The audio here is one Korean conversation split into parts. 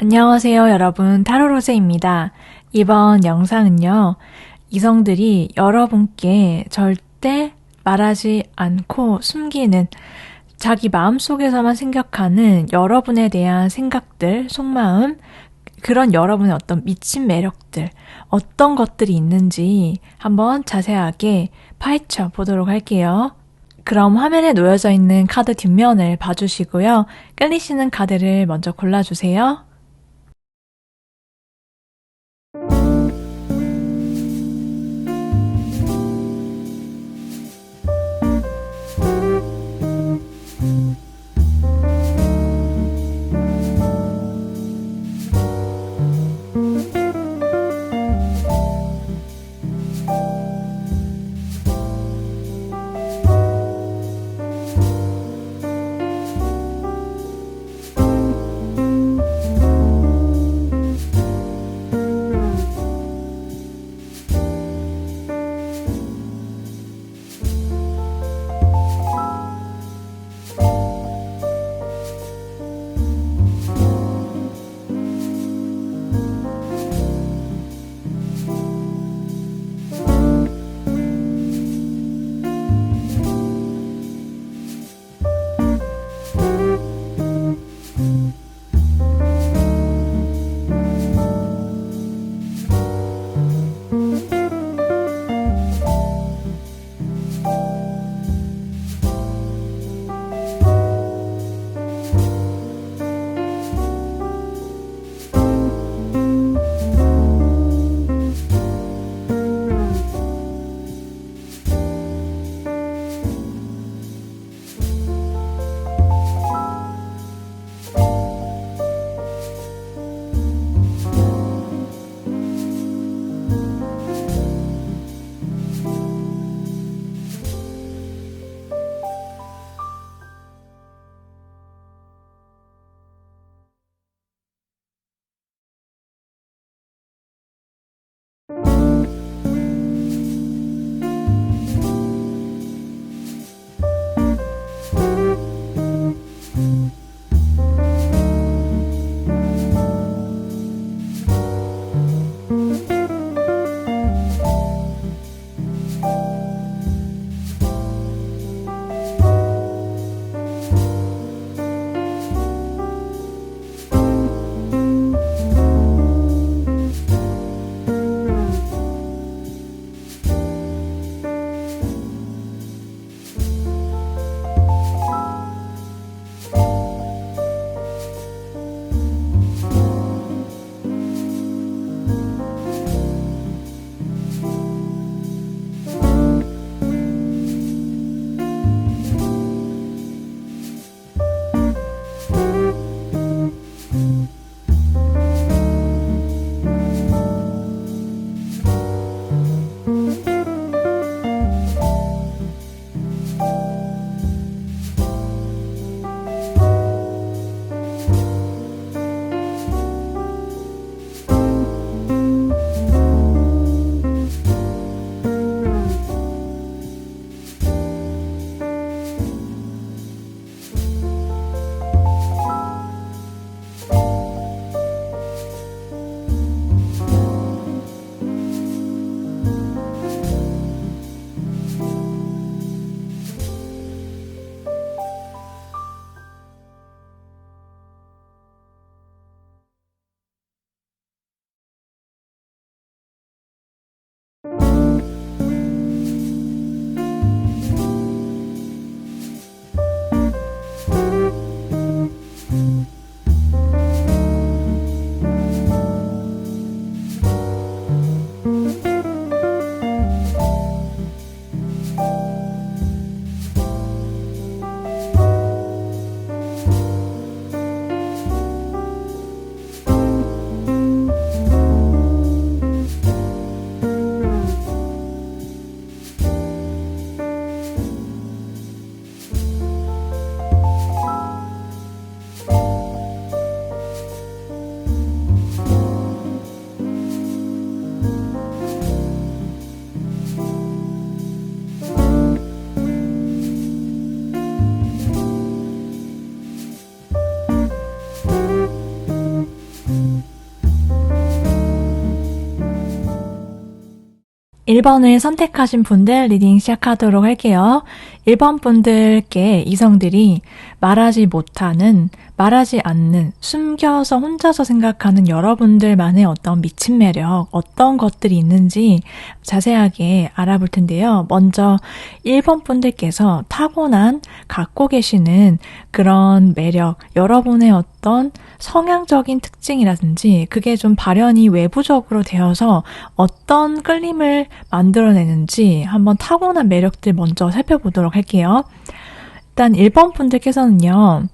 안녕하세요, 여러분. 타로로제입니다. 이번 영상은요, 이성들이 여러분께 절대 말하지 않고 숨기는 자기 마음속에서만 생각하는 여러분에 대한 생각들, 속마음, 그런 여러분의 어떤 미친 매력들, 어떤 것들이 있는지 한번 자세하게 파헤쳐 보도록 할게요. 그럼 화면에 놓여져 있는 카드 뒷면을 봐주시고요. 끌리시는 카드를 먼저 골라주세요. 1번을 선택하신 분들 리딩 시작하도록 할게요. 1번 분들께 이성들이 말하지 못하는, 말하지 않는, 숨겨서 혼자서 생각하는 여러분들만의 어떤 미친 매력, 어떤 것들이 있는지 자세하게 알아볼 텐데요. 먼저 1번 분들께서 타고난 갖고 계시는 그런 매력, 여러분의 어떤 성향적인 특징이라든지 그게 좀 발현이 외부적으로 되어서 어떤 끌림을 만들어내는지 한번 타고난 매력들 먼저 살펴보도록 할게요. 일단 1번 분들께서는요.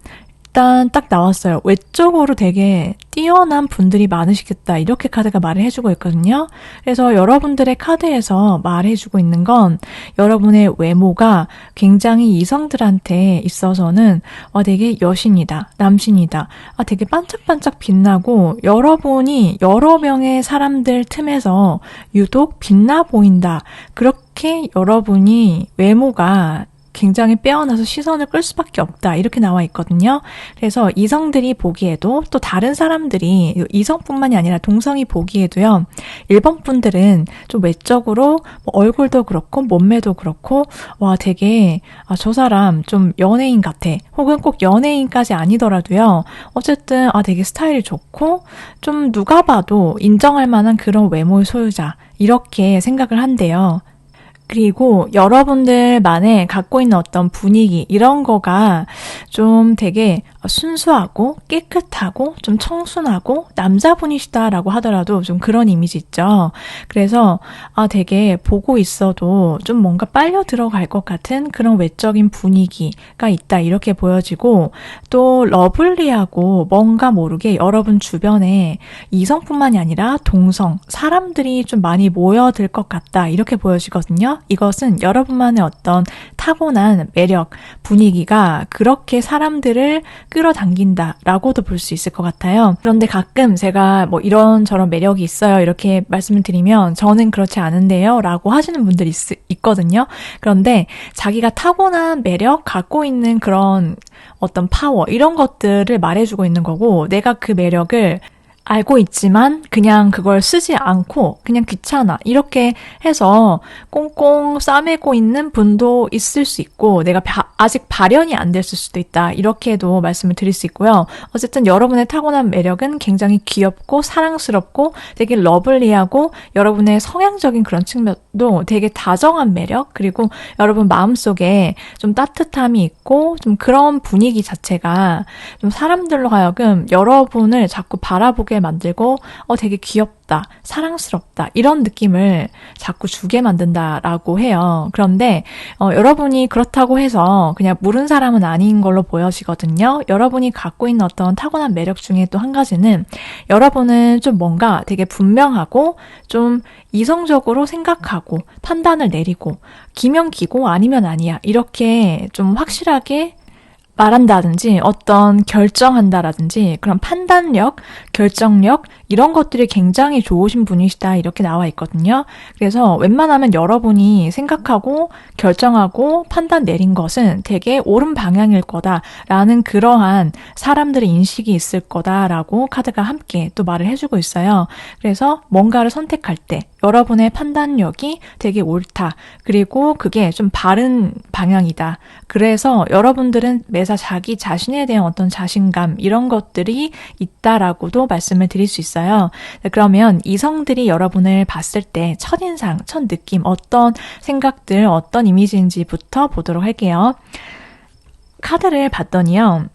일단 딱 나왔어요. 외적으로 되게 뛰어난 분들이 많으시겠다. 이렇게 카드가 말을 해주고 있거든요. 그래서 여러분들의 카드에서 말해주고 있는 건 여러분의 외모가 굉장히 이성들한테 있어서는 되게 여신이다. 남신이다. 되게 반짝반짝 빛나고 여러분이 여러 명의 사람들 틈에서 유독 빛나 보인다. 그렇게 여러분이 외모가 굉장히 빼어나서 시선을 끌 수밖에 없다. 이렇게 나와 있거든요. 그래서 이성들이 보기에도 또 다른 사람들이 이성뿐만이 아니라 동성이 보기에도요. 1번 분들은 좀 외적으로 얼굴도 그렇고 몸매도 그렇고 와 되게 저 사람 좀 연예인 같아. 혹은 꼭 연예인까지 아니더라도요. 어쨌든 되게 스타일이 좋고 좀 누가 봐도 인정할 만한 그런 외모의 소유자. 이렇게 생각을 한대요. 그리고 여러분들만의 갖고 있는 어떤 분위기 이런 거가 좀 되게 순수하고 깨끗하고 좀 청순하고 남자분이시다라고 하더라도 좀 그런 이미지 있죠. 그래서 되게 보고 있어도 좀 뭔가 빨려 들어갈 것 같은 그런 외적인 분위기가 있다 이렇게 보여지고 또 러블리하고 뭔가 모르게 여러분 주변에 이성뿐만이 아니라 동성, 사람들이 좀 많이 모여들 것 같다 이렇게 보여지거든요. 이것은 여러분만의 어떤 타고난 매력, 분위기가 그렇게 사람들을 끌어당긴다라고도 볼 수 있을 것 같아요. 그런데 가끔 제가 이런저런 매력이 있어요 이렇게 말씀을 드리면 저는 그렇지 않은데요 라고 하시는 분들이 있거든요. 그런데 자기가 타고난 매력, 갖고 있는 그런 어떤 파워 이런 것들을 말해주고 있는 거고 내가 그 매력을 알고 있지만 그냥 그걸 쓰지 않고 그냥 귀찮아 이렇게 해서 꽁꽁 싸매고 있는 분도 있을 수 있고 내가 아직 발현이 안 됐을 수도 있다 이렇게도 말씀을 드릴 수 있고요. 어쨌든 여러분의 타고난 매력은 굉장히 귀엽고 사랑스럽고 되게 러블리하고 여러분의 성향적인 그런 측면도 되게 다정한 매력 그리고 여러분 마음속에 좀 따뜻함이 있고 좀 그런 분위기 자체가 좀 사람들로 하여금 여러분을 자꾸 바라보게 만들고 되게 귀엽다, 사랑스럽다 이런 느낌을 자꾸 주게 만든다라고 해요. 그런데 여러분이 그렇다고 해서 그냥 모르는 사람은 아닌 걸로 보여지거든요. 여러분이 갖고 있는 어떤 타고난 매력 중에 또 한 가지는 여러분은 좀 뭔가 되게 분명하고 좀 이성적으로 생각하고 판단을 내리고 기면 기고 아니면 아니야 이렇게 좀 확실하게 말한다든지 어떤 결정한다라든지 그런 판단력, 결정력 이런 것들이 굉장히 좋으신 분이시다 이렇게 나와 있거든요. 그래서 웬만하면 여러분이 생각하고 결정하고 판단 내린 것은 되게 옳은 방향일 거다라는 그러한 사람들의 인식이 있을 거다라고 카드가 함께 또 말을 해주고 있어요. 그래서 뭔가를 선택할 때 여러분의 판단력이 되게 옳다. 그리고 그게 좀 바른 방향이다. 그래서 여러분들은 매사 자기 자신에 대한 어떤 자신감 이런 것들이 있다라고도 말씀을 드릴 수 있어요. 그러면 이성들이 여러분을 봤을 때 첫인상, 첫 느낌, 어떤 생각들, 어떤 이미지인지부터 보도록 할게요. 카드를 봤더니요.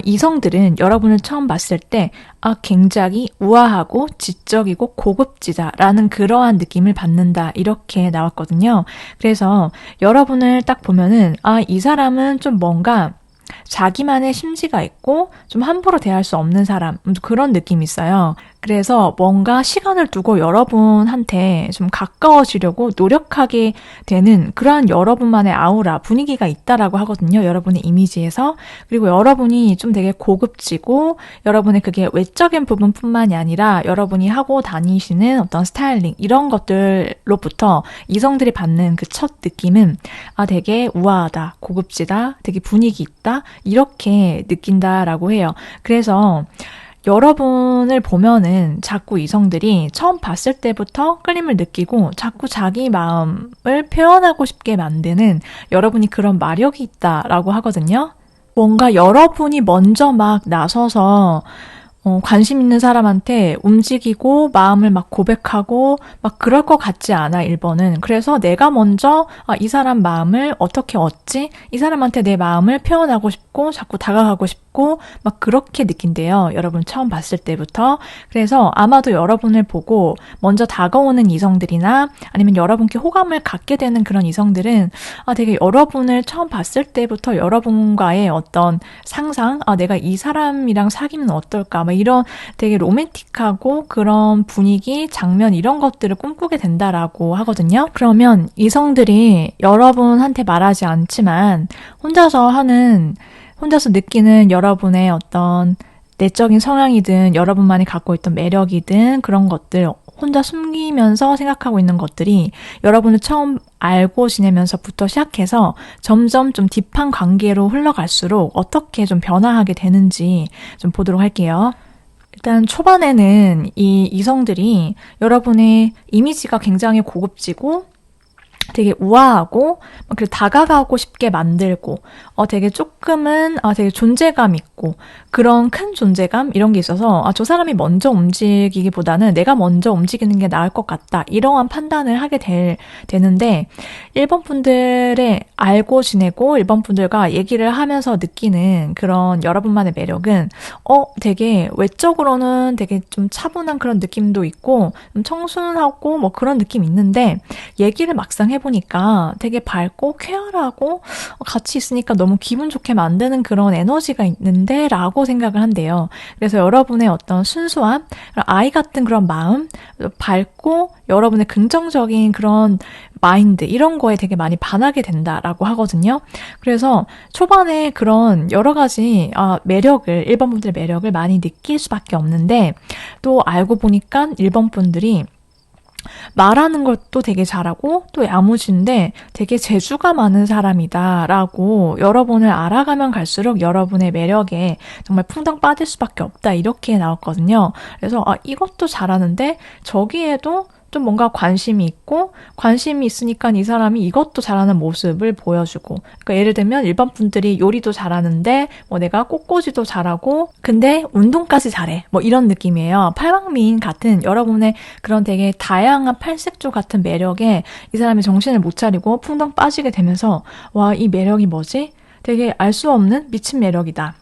이성들은 여러분을 처음 봤을 때 굉장히 우아하고 지적이고 고급지다라는 그러한 느낌을 받는다 이렇게 나왔거든요. 그래서 여러분을 딱 보면은 이 사람은 좀 뭔가 자기만의 심지가 있고 좀 함부로 대할 수 없는 사람 그런 느낌이 있어요. 그래서 뭔가 시간을 두고 여러분한테 좀 가까워지려고 노력하게 되는 그러한 여러분만의 아우라, 분위기가 있다라고 하거든요. 여러분의 이미지에서. 그리고 여러분이 좀 되게 고급지고 여러분의 그게 외적인 부분뿐만이 아니라 여러분이 하고 다니시는 어떤 스타일링 이런 것들로부터 이성들이 받는 그 첫 느낌은 되게 우아하다, 고급지다, 되게 분위기 있다 이렇게 느낀다라고 해요. 그래서 여러분을 보면은 자꾸 이성들이 처음 봤을 때부터 끌림을 느끼고 자꾸 자기 마음을 표현하고 싶게 만드는 여러분이 그런 마력이 있다라고 하거든요. 뭔가 여러분이 먼저 막 나서서 관심 있는 사람한테 움직이고 마음을 막 고백하고 막 그럴 것 같지 않아, 1번은. 그래서 내가 먼저 이 사람 마음을 어떻게 얻지? 이 사람한테 내 마음을 표현하고 싶고 자꾸 다가가고 싶고 막 그렇게 느낀대요. 여러분 처음 봤을 때부터. 그래서 아마도 여러분을 보고 먼저 다가오는 이성들이나 아니면 여러분께 호감을 갖게 되는 그런 이성들은 되게 여러분을 처음 봤을 때부터 여러분과의 어떤 상상, 내가 이 사람이랑 사귀면 어떨까? 막 이런 되게 로맨틱하고 그런 분위기, 장면 이런 것들을 꿈꾸게 된다라고 하거든요. 그러면 이성들이 여러분한테 말하지 않지만 혼자서 느끼는 여러분의 어떤 내적인 성향이든 여러분만이 갖고 있던 매력이든 그런 것들 혼자 숨기면서 생각하고 있는 것들이 여러분을 처음 알고 지내면서부터 시작해서 점점 좀 딥한 관계로 흘러갈수록 어떻게 좀 변화하게 되는지 좀 보도록 할게요. 일단 초반에는 이 이성들이 여러분의 이미지가 굉장히 고급지고 되게 우아하고 그리고 다가가고 싶게 만들고 되게 조금은 되게 존재감 있고 그런 큰 존재감 이런 게 있어서 저 사람이 먼저 움직이기보다는 내가 먼저 움직이는 게 나을 것 같다 이러한 판단을 하게 되는데 1번 분들의 알고 지내고 1번 분들과 얘기를 하면서 느끼는 그런 여러분만의 매력은 되게 외적으로는 되게 좀 차분한 그런 느낌도 있고 좀 청순하고 뭐 그런 느낌이 있는데 얘기를 막상 해보니까 되게 밝고 쾌활하고 같이 있으니까 너무 기분 좋게 만드는 그런 에너지가 있는데 라고 생각을 한대요. 그래서 여러분의 어떤 순수함, 아이 같은 그런 마음, 밝고 여러분의 긍정적인 그런 마인드 이런 거에 되게 많이 반하게 된다라고 하거든요. 그래서 초반에 그런 여러 가지 매력을 1번 분들의 매력을 많이 느낄 수밖에 없는데 또 알고 보니까 1번 분들이 말하는 것도 되게 잘하고 또 야무진데 되게 재주가 많은 사람이다라고 여러분을 알아가면 갈수록 여러분의 매력에 정말 풍덩 빠질 수밖에 없다 이렇게 나왔거든요. 그래서 이것도 잘하는데 저기에도 좀 뭔가 관심이 있고 관심이 있으니까 이 사람이 이것도 잘하는 모습을 보여주고 그러니까 예를 들면 일반 분들이 요리도 잘하는데 뭐 내가 꽃꽂이도 잘하고 근데 운동까지 잘해 뭐 이런 느낌이에요. 팔방미인 같은 여러분의 그런 되게 다양한 팔색조 같은 매력에 이 사람이 정신을 못 차리고 풍덩 빠지게 되면서 와, 이 매력이 뭐지? 되게 알 수 없는 미친 매력이다.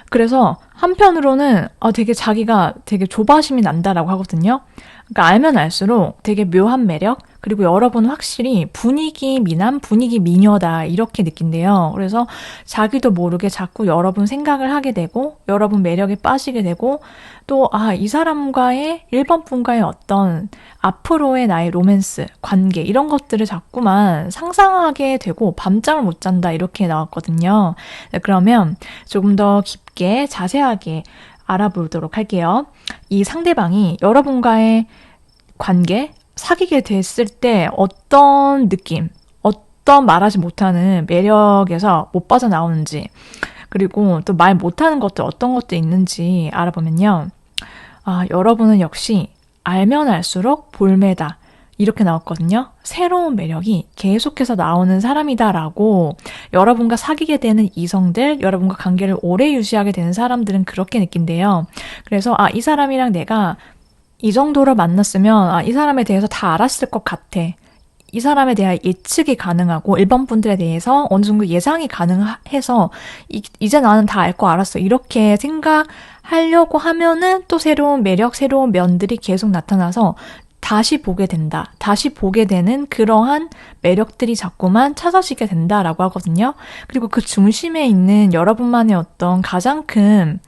그래서 한편으로는 되게 자기가 되게 조바심이 난다라고 하거든요. 그러니까 알면 알수록 되게 묘한 매력 그리고 여러분은 확실히 분위기 미남, 분위기 미녀다 이렇게 느낀대요. 그래서 자기도 모르게 자꾸 여러분 생각을 하게 되고 여러분 매력에 빠지게 되고 또 이 사람과의 1번 분과의 어떤 앞으로의 나의 로맨스, 관계 이런 것들을 자꾸만 상상하게 되고 밤잠을 못 잔다 이렇게 나왔거든요. 그러면 조금 더 깊게 자세하게 알아보도록 할게요. 이 상대방이 여러분과의 관계, 사귀게 됐을 때 어떤 느낌, 어떤 말하지 못하는 매력에서 못 빠져나오는지 그리고 또 말 못하는 것들 어떤 것도 있는지 알아보면요. 여러분은 역시 알면 알수록 볼매다. 이렇게 나왔거든요. 새로운 매력이 계속해서 나오는 사람이다라고 여러분과 사귀게 되는 이성들, 여러분과 관계를 오래 유지하게 되는 사람들은 그렇게 느낀대요. 그래서 이 사람이랑 내가 이 정도로 만났으면 이 사람에 대해서 다 알았을 것 같아. 이 사람에 대한 예측이 가능하고 1번 분들에 대해서 어느 정도 예상이 가능해서 이제 나는 다 알 거 알았어. 이렇게 생각하려고 하면은 또 새로운 매력, 새로운 면들이 계속 나타나서 다시 보게 된다. 다시 보게 되는 그러한 매력들이 자꾸만 찾아지게 된다라고 하거든요. 그리고 그 중심에 있는 여러분만의 어떤 가장 큰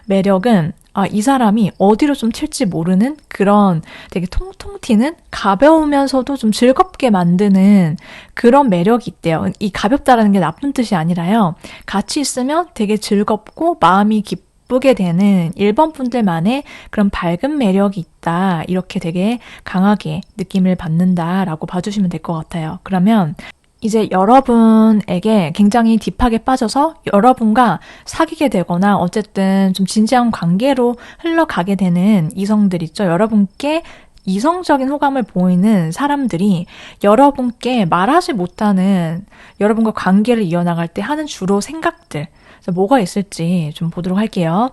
매력은 이 사람이 어디로 좀 튈지 모르는 그런 되게 통통 튀는 가벼우면서도 좀 즐겁게 만드는 그런 매력이 있대요. 이 가볍다라는 게 나쁜 뜻이 아니라요. 같이 있으면 되게 즐겁고 마음이 기쁘게 되는 1번 분들만의 그런 밝은 매력이 있다. 이렇게 되게 강하게 느낌을 받는다라고 봐주시면 될 것 같아요. 그러면 이제 여러분에게 굉장히 딥하게 빠져서 여러분과 사귀게 되거나 어쨌든 좀 진지한 관계로 흘러가게 되는 이성들 있죠. 여러분께 이성적인 호감을 보이는 사람들이 여러분께 말하지 못하는 여러분과 관계를 이어나갈 때 하는 주로 생각들, 그래서 뭐가 있을지 좀 보도록 할게요.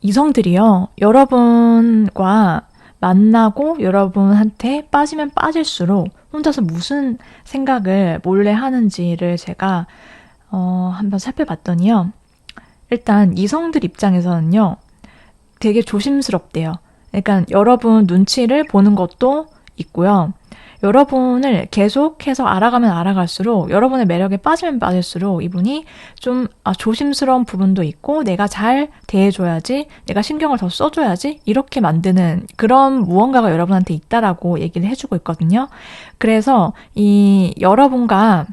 이성들이요, 여러분과 만나고 여러분한테 빠지면 빠질수록 혼자서 무슨 생각을 몰래 하는지를 제가 한번 살펴봤더니요. 일단 이성들 입장에서는요. 되게 조심스럽대요. 그러니까 여러분 눈치를 보는 것도 있고요. 여러분을 계속해서 알아가면 알아갈수록 여러분의 매력에 빠지면 빠질수록 이분이 좀 조심스러운 부분도 있고 내가 잘 대해줘야지, 내가 신경을 더 써줘야지 이렇게 만드는 그런 무언가가 여러분한테 있다라고 얘기를 해주고 있거든요. 그래서 이 여러분과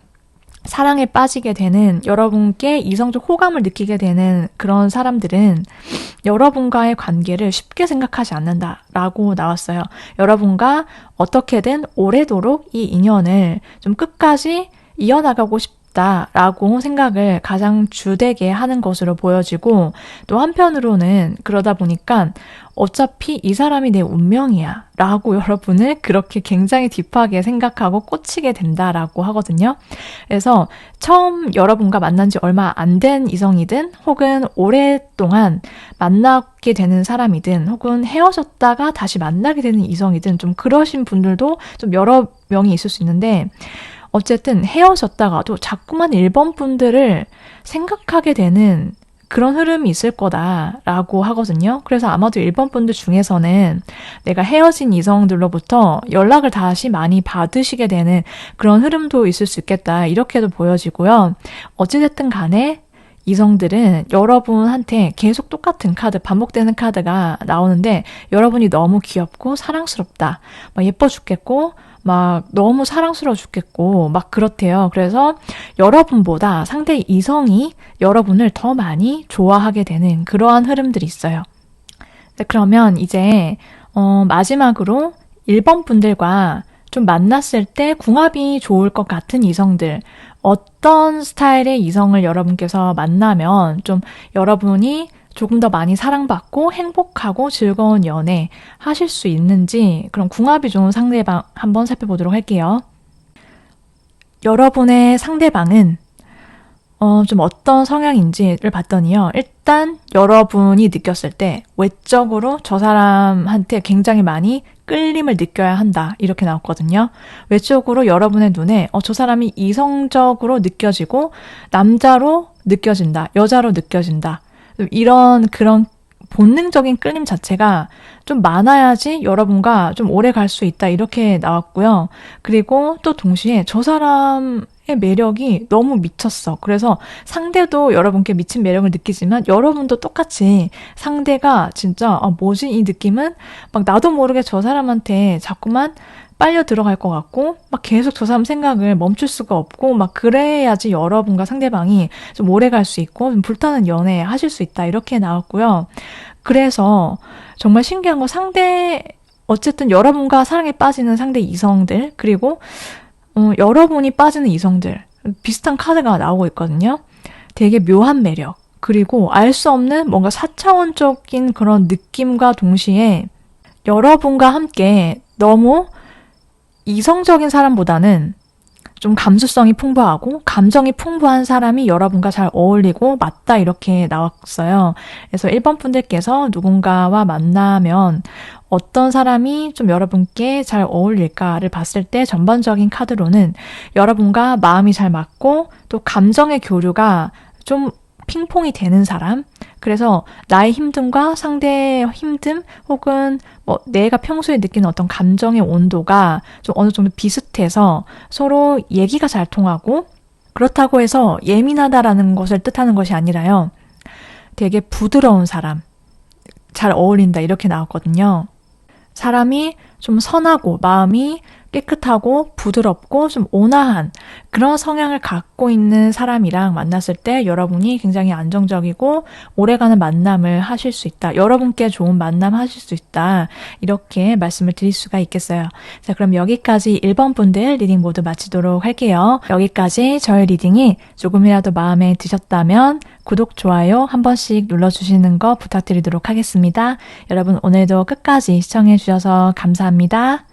사랑에 빠지게 되는, 여러분께 이성적 호감을 느끼게 되는 그런 사람들은 여러분과의 관계를 쉽게 생각하지 않는다라고 나왔어요. 여러분과 어떻게든 오래도록 이 인연을 좀 끝까지 이어나가고 싶다라고 생각을 가장 주되게 하는 것으로 보여지고, 또 한편으로는 그러다 보니까 어차피 이 사람이 내 운명이야 라고 여러분을 그렇게 굉장히 딥하게 생각하고 꽂히게 된다라고 하거든요. 그래서 처음 여러분과 만난 지 얼마 안 된 이성이든 혹은 오랫동안 만나게 되는 사람이든 혹은 헤어졌다가 다시 만나게 되는 이성이든 좀 그러신 분들도 좀 여러 명이 있을 수 있는데, 어쨌든 헤어졌다가도 자꾸만 1번 분들을 생각하게 되는 그런 흐름이 있을 거다라고 하거든요. 그래서 아마도 1번 분들 중에서는 내가 헤어진 이성들로부터 연락을 다시 많이 받으시게 되는 그런 흐름도 있을 수 있겠다, 이렇게도 보여지고요. 어찌됐든 간에 이성들은 여러분한테 계속 똑같은 카드, 반복되는 카드가 나오는데 여러분이 너무 귀엽고 사랑스럽다, 막 예뻐 죽겠고 막 너무 사랑스러워 죽겠고 막 그렇대요. 그래서 여러분보다 상대 이성이 여러분을 더 많이 좋아하게 되는 그러한 흐름들이 있어요. 그러면 이제 마지막으로 1번 분들과 좀 만났을 때 궁합이 좋을 것 같은 이성들, 어떤 스타일의 이성을 여러분께서 만나면 좀 여러분이 조금 더 많이 사랑받고 행복하고 즐거운 연애 하실 수 있는지, 그런 궁합이 좋은 상대방 한번 살펴보도록 할게요. 여러분의 상대방은 좀 어떤 성향인지를 봤더니요. 일단 여러분이 느꼈을 때 외적으로 저 사람한테 굉장히 많이 끌림을 느껴야 한다, 이렇게 나왔거든요. 외적으로 여러분의 눈에 저 사람이 이성적으로 느껴지고 남자로 느껴진다, 여자로 느껴진다, 이런 그런 본능적인 끌림 자체가 좀 많아야지 여러분과 좀 오래 갈 수 있다, 이렇게 나왔고요. 그리고 또 동시에 저 사람의 매력이 너무 미쳤어. 그래서 상대도 여러분께 미친 매력을 느끼지만 여러분도 똑같이 상대가 진짜 뭐지 이 느낌은, 막 나도 모르게 저 사람한테 자꾸만 빨려 들어갈 것 같고 막 계속 저 사람 생각을 멈출 수가 없고 막 그래야지 여러분과 상대방이 좀 오래 갈 수 있고 좀 불타는 연애 하실 수 있다, 이렇게 나왔고요. 그래서 정말 신기한 건 어쨌든 여러분과 사랑에 빠지는 상대 이성들, 그리고 여러분이 빠지는 이성들, 비슷한 카드가 나오고 있거든요. 되게 묘한 매력, 그리고 알 수 없는 뭔가 4차원적인 그런 느낌과 동시에 여러분과 함께 너무 이성적인 사람보다는 좀 감수성이 풍부하고 감정이 풍부한 사람이 여러분과 잘 어울리고 맞다, 이렇게 나왔어요. 그래서 1번 분들께서 누군가와 만나면 어떤 사람이 좀 여러분께 잘 어울릴까를 봤을 때 전반적인 카드로는 여러분과 마음이 잘 맞고 또 감정의 교류가 좀 핑퐁이 되는 사람, 그래서 나의 힘듦과 상대의 힘듦 혹은 뭐 내가 평소에 느끼는 어떤 감정의 온도가 좀 어느 정도 비슷해서 서로 얘기가 잘 통하고, 그렇다고 해서 예민하다라는 것을 뜻하는 것이 아니라요. 되게 부드러운 사람, 잘 어울린다, 이렇게 나왔거든요. 사람이 좀 선하고 마음이 깨끗하고 부드럽고 좀 온화한 그런 성향을 갖고 있는 사람이랑 만났을 때 여러분이 굉장히 안정적이고 오래가는 만남을 하실 수 있다. 여러분께 좋은 만남 하실 수 있다. 이렇게 말씀을 드릴 수가 있겠어요. 자, 그럼 여기까지 1번 분들 리딩 모두 마치도록 할게요. 여기까지 저의 리딩이 조금이라도 마음에 드셨다면 구독, 좋아요 한 번씩 눌러주시는 거 부탁드리도록 하겠습니다. 여러분 오늘도 끝까지 시청해주셔서 감사합니다.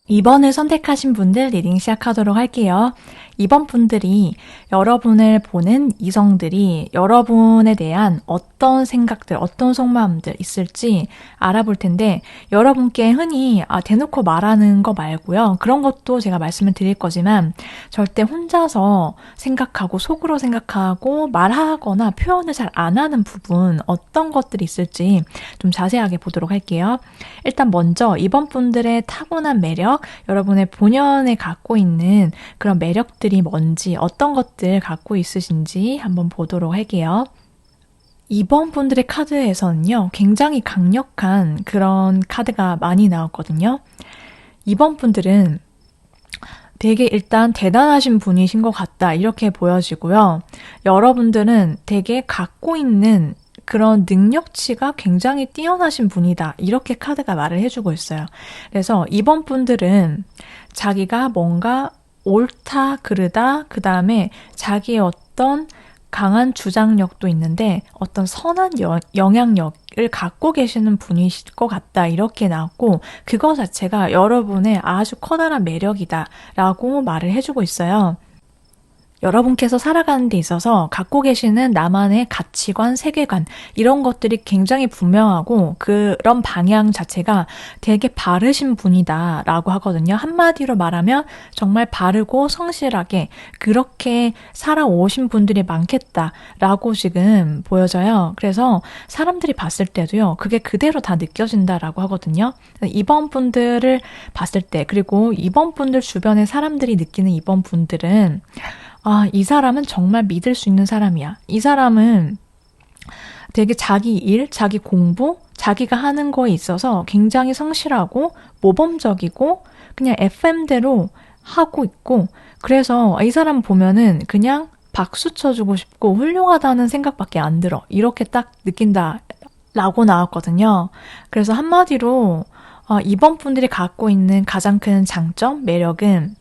이번을 선택하신 분들 리딩 시작하도록 할게요. 2번 분들이 여러분을 보는 이성들이 여러분에 대한 어떤 생각들, 어떤 속마음들 있을지 알아볼 텐데 여러분께 흔히 대놓고 말하는 거 말고요. 그런 것도 제가 말씀을 드릴 거지만 절대 혼자서 생각하고 속으로 생각하고 말하거나 표현을 잘 안 하는 부분 어떤 것들이 있을지 좀 자세하게 보도록 할게요. 일단 먼저 2번 분들의 타고난 매력, 여러분의 본연에 갖고 있는 그런 매력들이 뭔지 어떤 것들 갖고 있으신지 한번 보도록 할게요. 2번 분들의 카드에서는요, 굉장히 강력한 그런 카드가 많이 나왔거든요. 2번 분들은 되게 일단 대단하신 분이신 것 같다 이렇게 보여지고요. 여러분들은 되게 갖고 있는 그런 능력치가 굉장히 뛰어나신 분이다 이렇게 카드가 말을 해주고 있어요. 그래서 2번 분들은 자기가 뭔가 옳다 그르다 그 다음에 자기의 어떤 강한 주장력도 있는데 어떤 선한 영향력을 갖고 계시는 분이실 것 같다 이렇게 나왔고 그거 자체가 여러분의 아주 커다란 매력이다 라고 말을 해주고 있어요. 여러분께서 살아가는 데 있어서 갖고 계시는 나만의 가치관, 세계관 이런 것들이 굉장히 분명하고 그런 방향 자체가 되게 바르신 분이다 라고 하거든요. 한마디로 말하면 정말 바르고 성실하게 그렇게 살아오신 분들이 많겠다 라고 지금 보여져요. 그래서 사람들이 봤을 때도요. 그게 그대로 다 느껴진다라고 하거든요. 이번 분들을 봤을 때 그리고 이번 분들 주변의 사람들이 느끼는 이번 분들은 이 사람은 정말 믿을 수 있는 사람이야. 이 사람은 되게 자기 일, 자기 공부, 자기가 하는 거에 있어서 굉장히 성실하고 모범적이고 그냥 FM대로 하고 있고 그래서 이 사람 보면은 그냥 박수 쳐주고 싶고 훌륭하다는 생각밖에 안 들어. 이렇게 딱 느낀다 라고 나왔거든요. 그래서 한마디로 이번 분들이 갖고 있는 가장 큰 장점, 매력은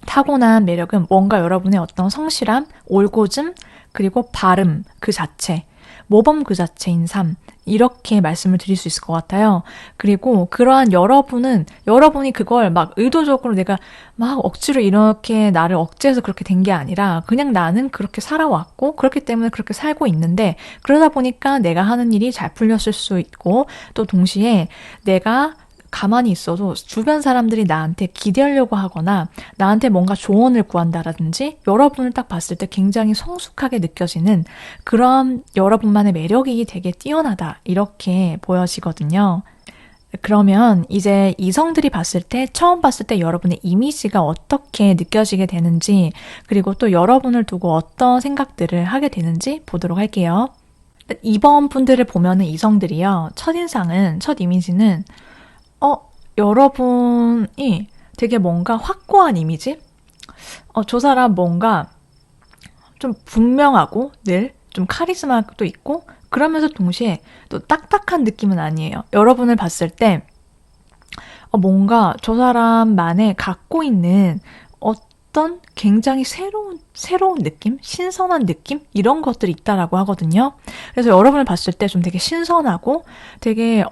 타고난 매력은 뭔가 여러분의 어떤 성실함, 올곧음, 그리고 바름 그 자체, 모범 그 자체인 삶 이렇게 말씀을 드릴 수 있을 것 같아요. 그리고 그러한 여러분이 그걸 막 의도적으로 내가 막 억지로 이렇게 나를 억제해서 그렇게 된 게 아니라 그냥 나는 그렇게 살아왔고 그렇기 때문에 그렇게 살고 있는데 그러다 보니까 내가 하는 일이 잘 풀렸을 수 있고 또 동시에 내가 가만히 있어도 주변 사람들이 나한테 기대하려고 하거나 나한테 뭔가 조언을 구한다라든지 여러분을 딱 봤을 때 굉장히 성숙하게 느껴지는 그런 여러분만의 매력이 되게 뛰어나다 이렇게 보여지거든요. 그러면 이제 이성들이 봤을 때 처음 봤을 때 여러분의 이미지가 어떻게 느껴지게 되는지 그리고 또 여러분을 두고 어떤 생각들을 하게 되는지 보도록 할게요. 이번 분들을 보면은 이성들이요. 첫인상은 첫 이미지는 여러분이 되게 뭔가 확고한 이미지? 저 사람 뭔가 좀 분명하고 늘 좀 카리스마도 있고 그러면서 동시에 또 딱딱한 느낌은 아니에요. 여러분을 봤을 때 뭔가 저 사람만의 갖고 있는 어떤 굉장히 새로운 느낌? 신선한 느낌? 이런 것들이 있다라고 하거든요. 그래서 여러분을 봤을 때 좀 되게 신선하고 되게,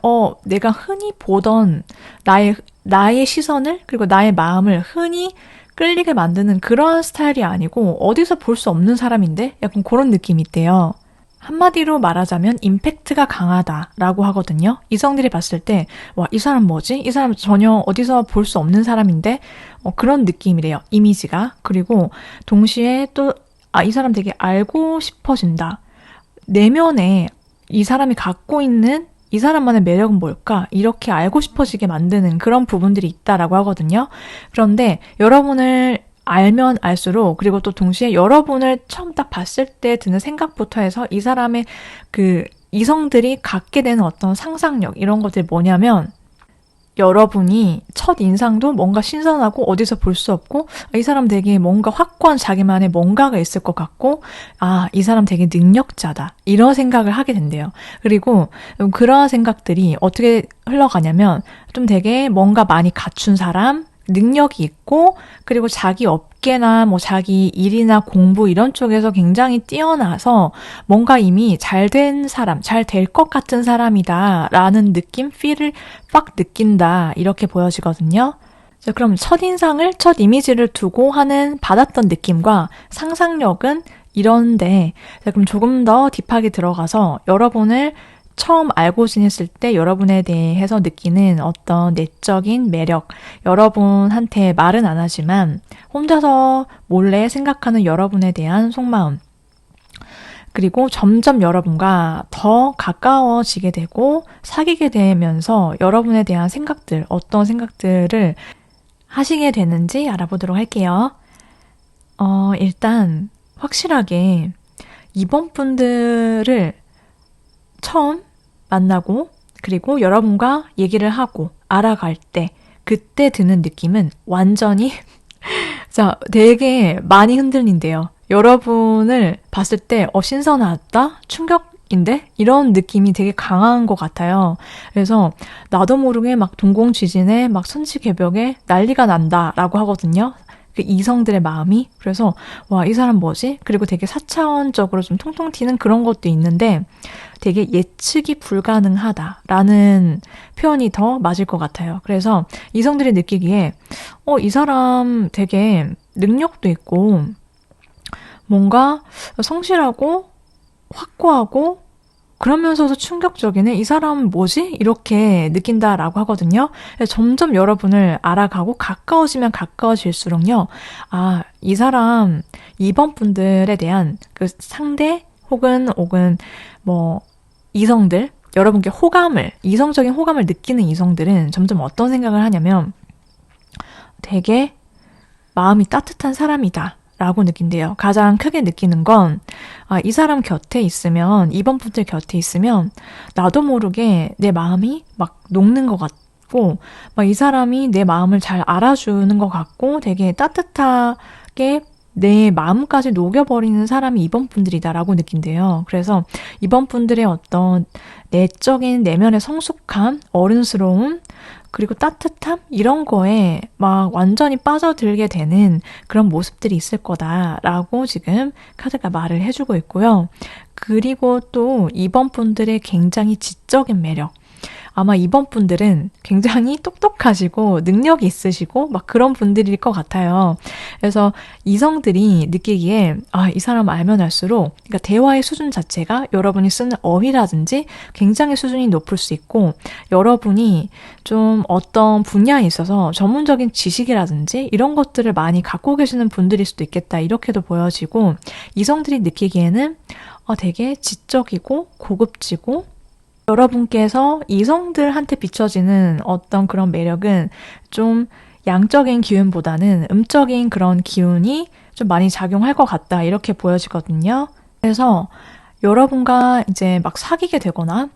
내가 흔히 보던 나의 시선을, 그리고 나의 마음을 흔히 끌리게 만드는 그런 스타일이 아니고 어디서 볼 수 없는 사람인데? 약간 그런 느낌이 있대요. 한마디로 말하자면 임팩트가 강하다라고 하거든요. 이성들이 봤을 때 와, 이 사람 뭐지? 이 사람 전혀 어디서 볼 수 없는 사람인데 그런 느낌이래요. 이미지가. 그리고 동시에 또 이 사람 되게 알고 싶어진다. 내면에 이 사람이 갖고 있는 이 사람만의 매력은 뭘까? 이렇게 알고 싶어지게 만드는 그런 부분들이 있다라고 하거든요. 그런데 여러분을 알면 알수록, 그리고 또 동시에 여러분을 처음 딱 봤을 때 드는 생각부터 해서 이 사람의 그 이성들이 갖게 되는 어떤 상상력, 이런 것들이 뭐냐면, 여러분이 첫 인상도 뭔가 신선하고 어디서 볼 수 없고, 이 사람 되게 뭔가 확고한 자기만의 뭔가가 있을 것 같고, 이 사람 되게 능력자다, 이런 생각을 하게 된대요. 그리고 그런 생각들이 어떻게 흘러가냐면, 좀 되게 뭔가 많이 갖춘 사람, 능력이 있고, 그리고 자기 업계나 뭐 자기 일이나 공부 이런 쪽에서 굉장히 뛰어나서 뭔가 이미 잘 된 사람, 잘 될 것 같은 사람이다 라는 느낌, 필을 빡 느낀다, 이렇게 보여지거든요. 자, 그럼 첫인상을, 첫 이미지를 두고 하는 받았던 느낌과 상상력은 이런데, 자, 그럼 조금 더 딥하게 들어가서 여러분을 처음 알고 지냈을 때 여러분에 대해서 느끼는 어떤 내적인 매력, 여러분한테 말은 안 하지만 혼자서 몰래 생각하는 여러분에 대한 속마음, 그리고 점점 여러분과 더 가까워지게 되고 사귀게 되면서 여러분에 대한 생각들, 어떤 생각들을 하시게 되는지 알아보도록 할게요. 일단 확실하게 이번 분들을 처음 만나고, 그리고 여러분과 얘기를 하고 알아갈 때, 그때 드는 느낌은 완전히 자, 되게 많이 흔들린대요. 여러분을 봤을 때 신선하다? 충격인데? 이런 느낌이 되게 강한 것 같아요. 그래서 나도 모르게 막 동공지진에 막 천지개벽에 난리가 난다라고 하거든요. 그 이성들의 마음이. 그래서 와, 이 사람 뭐지? 그리고 되게 4차원적으로 좀 통통 튀는 그런 것도 있는데, 되게 예측이 불가능하다라는 표현이 더 맞을 것 같아요. 그래서 이성들이 느끼기에 이 사람 되게 능력도 있고 뭔가 성실하고 확고하고 그러면서도 충격적이네. 이 사람은 뭐지? 이렇게 느낀다라고 하거든요. 점점 여러분을 알아가고 가까워지면 가까워질수록요. 이 사람, 이번 분들에 대한 그 상대 혹은 뭐 이성들, 여러분께 호감을, 이성적인 호감을 느끼는 이성들은 점점 어떤 생각을 하냐면, 되게 마음이 따뜻한 사람이다 라고 느낀대요. 가장 크게 느끼는 건, 이 사람 곁에 있으면, 이번 분들 곁에 있으면 나도 모르게 내 마음이 막 녹는 것 같고, 막 이 사람이 내 마음을 잘 알아주는 것 같고, 되게 따뜻하게 내 마음까지 녹여버리는 사람이 이번 분들이다라고 느낀대요. 그래서 이번 분들의 어떤 내적인 내면의 성숙함, 어른스러움, 그리고 따뜻함, 이런 거에 막 완전히 빠져들게 되는 그런 모습들이 있을 거다라고 지금 카드가 말을 해주고 있고요. 그리고 또 이번 분들의 굉장히 지적인 매력, 아마 이번 분들은 굉장히 똑똑하시고 능력이 있으시고 막 그런 분들일 것 같아요. 그래서 이성들이 느끼기에 이 사람 알면 알수록, 그러니까 대화의 수준 자체가 여러분이 쓰는 어휘라든지 굉장히 수준이 높을 수 있고, 여러분이 좀 어떤 분야에 있어서 전문적인 지식이라든지 이런 것들을 많이 갖고 계시는 분들일 수도 있겠다, 이렇게도 보여지고, 이성들이 느끼기에는 되게 지적이고 고급지고, 여러분께서 이성들한테 비춰지는 어떤 그런 매력은 좀 양적인 기운보다는 음적인 그런 기운이 좀 많이 작용할 것 같다, 이렇게 보여지거든요. 그래서 여러분과 이제 막 사귀게 되거나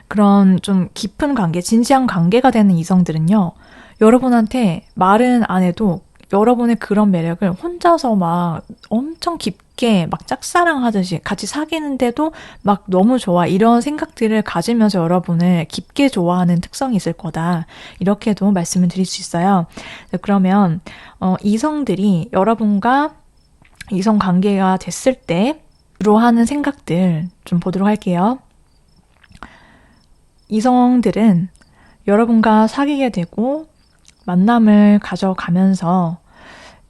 그런 좀 깊은 관계, 진지한 관계가 되는 이성들은요, 여러분한테 말은 안 해도 여러분의 그런 매력을 혼자서 막 엄청 깊게 막 짝사랑하듯이 같이 사귀는데도 막 너무 좋아, 이런 생각들을 가지면서 여러분을 깊게 좋아하는 특성이 있을 거다, 이렇게도 말씀을 드릴 수 있어요. 그러면 이성들이 여러분과 이성 관계가 됐을 때 주로 하는 생각들 좀 보도록 할게요. 이성들은 여러분과 사귀게 되고 만남을 가져가면서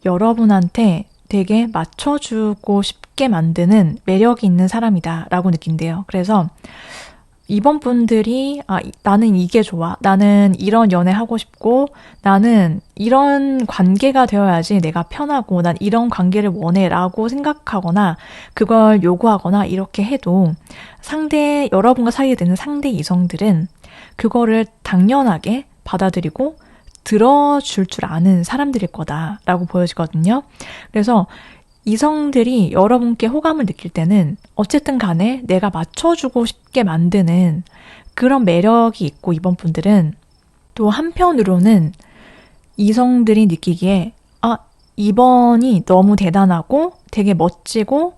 여러분한테 되게 맞춰주고 싶게 만드는 매력이 있는 사람이다 라고 느낀대요. 그래서 이번 분들이 나는 이게 좋아. 나는 이런 연애 하고 싶고 나는 이런 관계가 되어야지 내가 편하고 난 이런 관계를 원해 라고 생각하거나 그걸 요구하거나 이렇게 해도 여러분과 사귀게 되는 상대 이성들은 그거를 당연하게 받아들이고 들어줄 줄 아는 사람들일 거다라고 보여지거든요. 그래서 이성들이 여러분께 호감을 느낄 때는 어쨌든 간에 내가 맞춰주고 싶게 만드는 그런 매력이 있고 이번 분들은 또 한편으로는 이성들이 느끼기에 이번이 너무 대단하고 되게 멋지고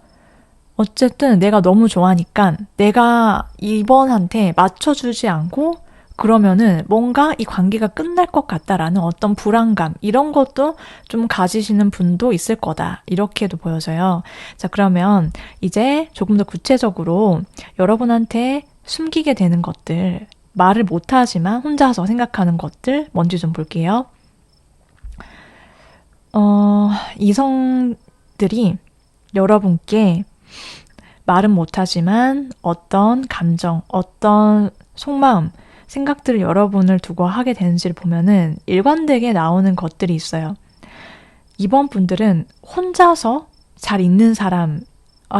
어쨌든 내가 너무 좋아하니까 내가 이번한테 맞춰주지 않고 그러면은 뭔가 이 관계가 끝날 것 같다라는 어떤 불안감 이런 것도 좀 가지시는 분도 있을 거다 이렇게도 보여져요. 자, 그러면 이제 조금 더 구체적으로 여러분한테 숨기게 되는 것들, 말을 못하지만 혼자서 생각하는 것들 뭔지 좀 볼게요. 이성들이 여러분께 말은 못하지만 어떤 감정, 어떤 속마음, 생각들을 여러분을 두고 하게 되는지를 보면은 일관되게 나오는 것들이 있어요. 이번 분들은 혼자서 잘 있는 사람,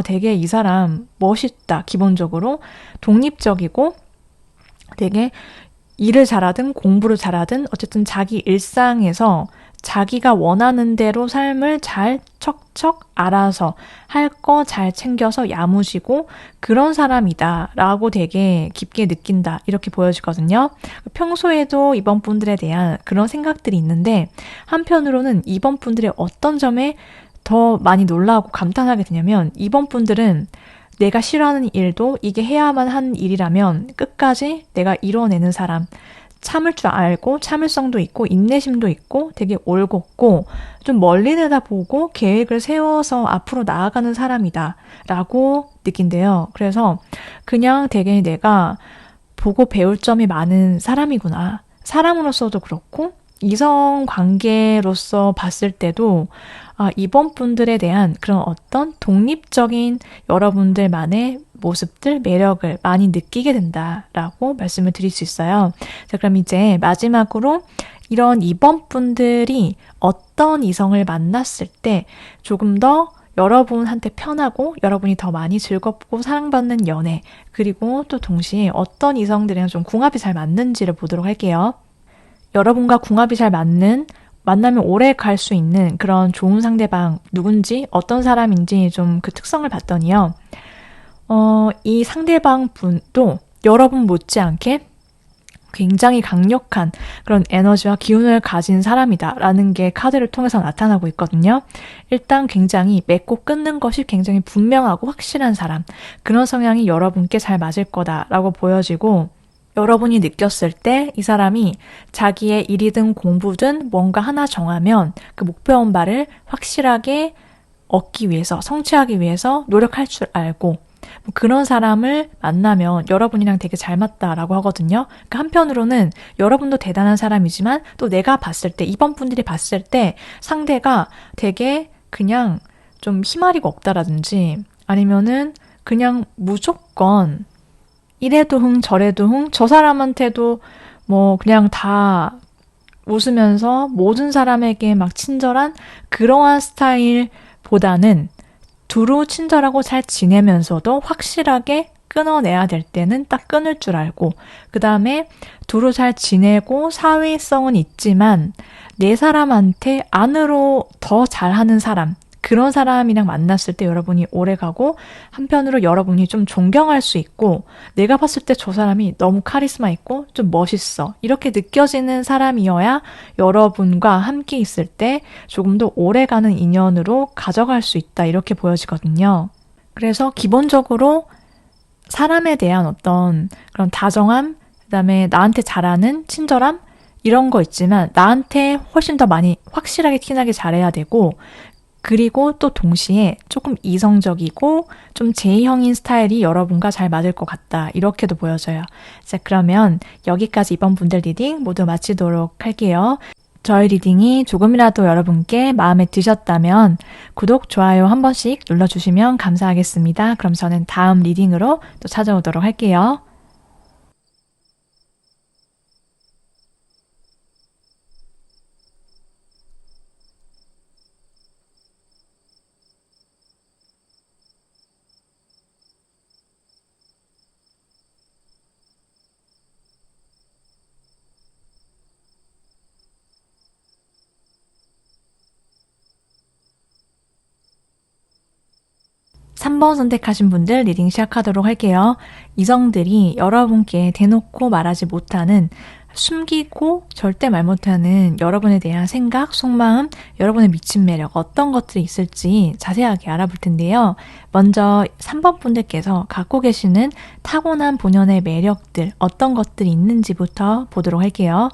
되게 이 사람 멋있다. 기본적으로 독립적이고 되게 일을 잘하든 공부를 잘하든 어쨌든 자기 일상에서 자기가 원하는 대로 삶을 잘 척척 알아서 할 거 잘 챙겨서 야무지고 그런 사람이다 라고 되게 깊게 느낀다 이렇게 보여지거든요. 평소에도 이번 분들에 대한 그런 생각들이 있는데 한편으로는 이번 분들의 어떤 점에 더 많이 놀라고 감탄하게 되냐면 이번 분들은 내가 싫어하는 일도 이게 해야만 하는 일이라면 끝까지 내가 이뤄내는 사람, 참을 줄 알고 참을성도 있고 인내심도 있고 되게 올곧고 좀 멀리 내다보고 계획을 세워서 앞으로 나아가는 사람이다 라고 느낀대요. 그래서 그냥 되게 내가 보고 배울 점이 많은 사람이구나. 사람으로서도 그렇고 이성 관계로서 봤을 때도 이번 분들에 대한 그런 어떤 독립적인 여러분들만의 모습들, 매력을 많이 느끼게 된다라고 말씀을 드릴 수 있어요. 자, 그럼 이제 마지막으로 이런 이번 분들이 어떤 이성을 만났을 때 조금 더 여러분한테 편하고 여러분이 더 많이 즐겁고 사랑받는 연애 그리고 또 동시에 어떤 이성들이랑 좀 궁합이 잘 맞는지를 보도록 할게요. 여러분과 궁합이 잘 맞는 만나면 오래 갈 수 있는 그런 좋은 상대방 누군지 어떤 사람인지 좀 그 특성을 봤더니요. 이 상대방 분도 여러분 못지않게 굉장히 강력한 그런 에너지와 기운을 가진 사람이다라는 게 카드를 통해서 나타나고 있거든요. 일단 굉장히 맺고 끊는 것이 굉장히 분명하고 확실한 사람. 그런 성향이 여러분께 잘 맞을 거다라고 보여지고 여러분이 느꼈을 때 이 사람이 자기의 일이든 공부든 뭔가 하나 정하면 그 목표한 바를 확실하게 얻기 위해서, 성취하기 위해서 노력할 줄 알고 그런 사람을 만나면 여러분이랑 되게 잘 맞다라고 하거든요. 그러니까 한편으로는 여러분도 대단한 사람이지만 또 내가 봤을 때, 이번 분들이 봤을 때 상대가 되게 그냥 좀 희마리가 없다라든지 아니면은 그냥 무조건 이래도 흥 저래도 흥 저 사람한테도 뭐 그냥 다 웃으면서 모든 사람에게 막 친절한 그러한 스타일보다는 두루 친절하고 잘 지내면서도 확실하게 끊어내야 될 때는 딱 끊을 줄 알고 그 다음에 두루 잘 지내고 사회성은 있지만 내 사람한테 안으로 더 잘하는 사람 그런 사람이랑 만났을 때 여러분이 오래가고 한편으로 여러분이 좀 존경할 수 있고 내가 봤을 때 저 사람이 너무 카리스마 있고 좀 멋있어 이렇게 느껴지는 사람이어야 여러분과 함께 있을 때 조금 더 오래가는 인연으로 가져갈 수 있다 이렇게 보여지거든요. 그래서 기본적으로 사람에 대한 어떤 그런 다정함 그다음에 나한테 잘하는 친절함 이런 거 있지만 나한테 훨씬 더 많이 확실하게 티나게 잘해야 되고 그리고 또 동시에 조금 이성적이고 좀 J형인 스타일이 여러분과 잘 맞을 것 같다. 이렇게도 보여져요. 자, 그러면 여기까지 이번 분들 리딩 모두 마치도록 할게요. 저희 리딩이 조금이라도 여러분께 마음에 드셨다면 구독, 좋아요 한 번씩 눌러주시면 감사하겠습니다. 그럼 저는 다음 리딩으로 또 찾아오도록 할게요. 3번 선택하신 분들 리딩 시작하도록 할게요. 이성들이 여러분께 대놓고 말하지 못하는, 숨기고 절대 말 못하는 여러분에 대한 생각, 속마음, 여러분의 미친 매력, 어떤 것들이 있을지 자세하게 알아볼 텐데요. 먼저 3번 분들께서 갖고 계시는 타고난 본연의 매력들, 어떤 것들이 있는지부터 보도록 할게요.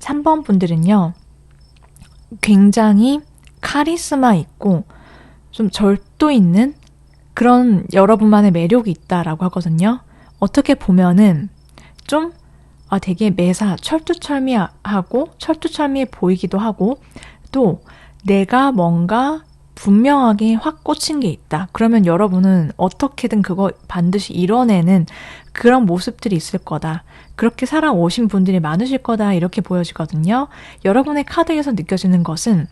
3번 분들은요, 굉장히 카리스마 있고 좀 절도 있는 그런 여러분만의 매력이 있다라고 하거든요. 어떻게 보면은 좀 되게 매사 철두철미하고 철두철미해 보이기도 하고, 또 내가 뭔가 분명하게 확 꽂힌 게 있다. 그러면 여러분은 어떻게든 그거 반드시 이뤄내는 그런 모습들이 있을 거다. 그렇게 살아오신 분들이 많으실 거다. 이렇게 보여지거든요. 여러분의 카드에서 느껴지는 것은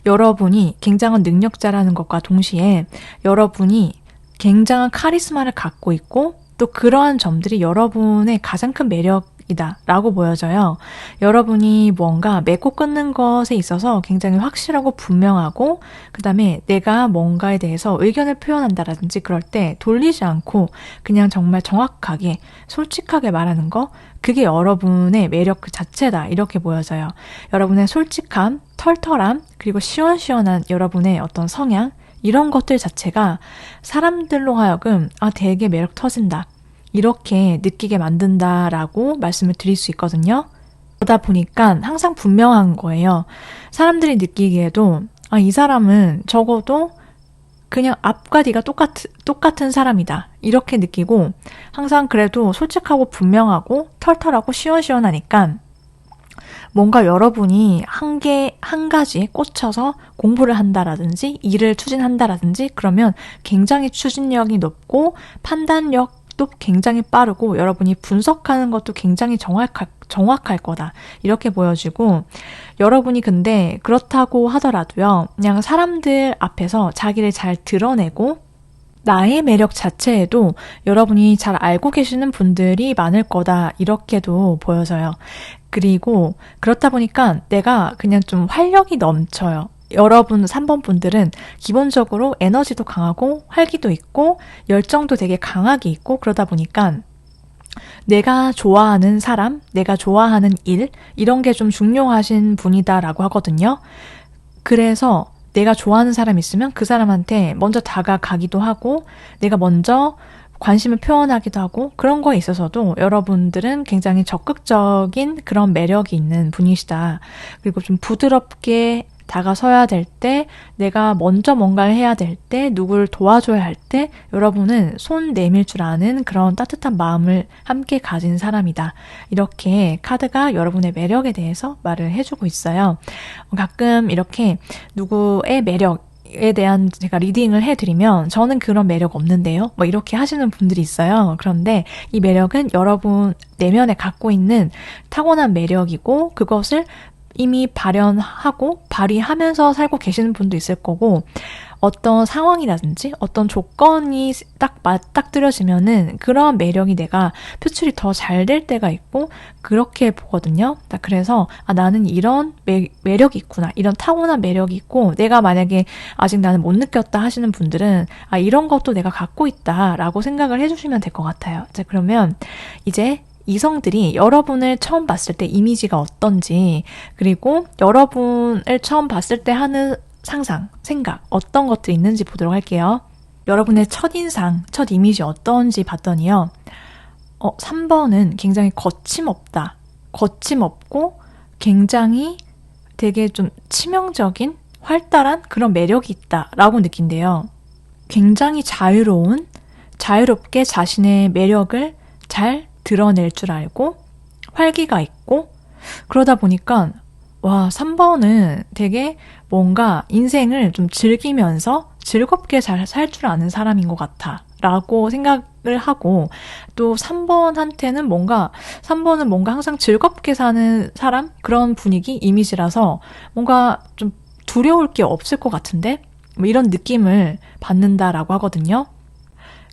여러분이 굉장한 능력자라는 것과 동시에 여러분이 굉장한 카리스마를 갖고 있고, 또 그러한 점들이 여러분의 가장 큰 매력이다 라고 보여져요. 여러분이 뭔가 맺고 끊는 것에 있어서 굉장히 확실하고 분명하고, 그 다음에 내가 뭔가에 대해서 의견을 표현한다라든지 그럴 때 돌리지 않고 그냥 정말 정확하게 솔직하게 말하는 거, 그게 여러분의 매력 그 자체다 이렇게 보여져요. 여러분의 솔직함, 털털함, 그리고 시원시원한 여러분의 어떤 성향, 이런 것들 자체가 사람들로 하여금 되게 매력 터진다, 이렇게 느끼게 만든다라고 말씀을 드릴 수 있거든요. 그러다 보니까 항상 분명한 거예요. 사람들이 느끼기에도 이 사람은 적어도 그냥 앞과 뒤가 똑같은 사람이다, 이렇게 느끼고, 항상 그래도 솔직하고 분명하고 털털하고 시원시원하니까 뭔가 여러분이 한 가지에 꽂혀서 공부를 한다라든지 일을 추진한다라든지 그러면 굉장히 추진력이 높고 판단력도 굉장히 빠르고 여러분이 분석하는 것도 굉장히 정확할 거다, 이렇게 보여지고, 여러분이 근데 그렇다고 하더라도요, 그냥 사람들 앞에서 자기를 잘 드러내고 나의 매력 자체에도 여러분이 잘 알고 계시는 분들이 많을 거다, 이렇게도 보여져요. 그리고 그렇다 보니까 내가 그냥 좀 활력이 넘쳐요. 여러분 3번 분들은 기본적으로 에너지도 강하고 활기도 있고 열정도 되게 강하게 있고, 그러다 보니까 내가 좋아하는 사람, 내가 좋아하는 일, 이런 게 좀 중요하신 분이다라고 하거든요. 그래서 내가 좋아하는 사람 있으면 그 사람한테 먼저 다가가기도 하고 내가 먼저 관심을 표현하기도 하고, 그런 거에 있어서도 여러분들은 굉장히 적극적인 그런 매력이 있는 분이시다. 그리고 좀 부드럽게 다가서야 될 때, 내가 먼저 뭔가를 해야 될 때, 누구를 도와줘야 할 때 여러분은 손 내밀 줄 아는 그런 따뜻한 마음을 함께 가진 사람이다. 이렇게 카드가 여러분의 매력에 대해서 말을 해주고 있어요. 가끔 이렇게 누구의 매력에 대한 제가 리딩을 해드리면 저는 그런 매력 없는데요, 이렇게 하시는 분들이 있어요. 그런데 이 매력은 여러분 내면에 갖고 있는 타고난 매력이고, 그것을 이미 발현하고 발휘하면서 살고 계시는 분도 있을 거고, 어떤 상황이라든지 어떤 조건이 딱 맞닥뜨려지면은 그런 매력이 내가 표출이 더 잘 될 때가 있고, 그렇게 보거든요. 그래서 나는 이런 매력이 있구나, 이런 타고난 매력이 있고, 내가 만약에 아직 나는 못 느꼈다 하시는 분들은 이런 것도 내가 갖고 있다라고 생각을 해주시면 될 것 같아요. 자, 그러면 이제 이성들이 여러분을 처음 봤을 때 이미지가 어떤지, 그리고 여러분을 처음 봤을 때 하는 상상, 생각, 어떤 것들이 있는지 보도록 할게요. 여러분의 첫인상, 첫 이미지 어떤지 봤더니요, 3번은 굉장히 거침없다, 거침없고 굉장히 되게 좀 치명적인 활달한 그런 매력이 있다라고 느낀대요. 굉장히 자유롭게 자신의 매력을 잘 드러낼 줄 알고 활기가 있고, 그러다 보니까 3번은 되게 뭔가 인생을 좀 즐기면서 즐겁게 잘 살 줄 아는 사람인 것 같아 라고 생각을 하고, 또 3번은 뭔가 항상 즐겁게 사는 사람, 그런 분위기, 이미지라서 뭔가 좀 두려울 게 없을 것 같은데 이런 느낌을 받는다라고 하거든요.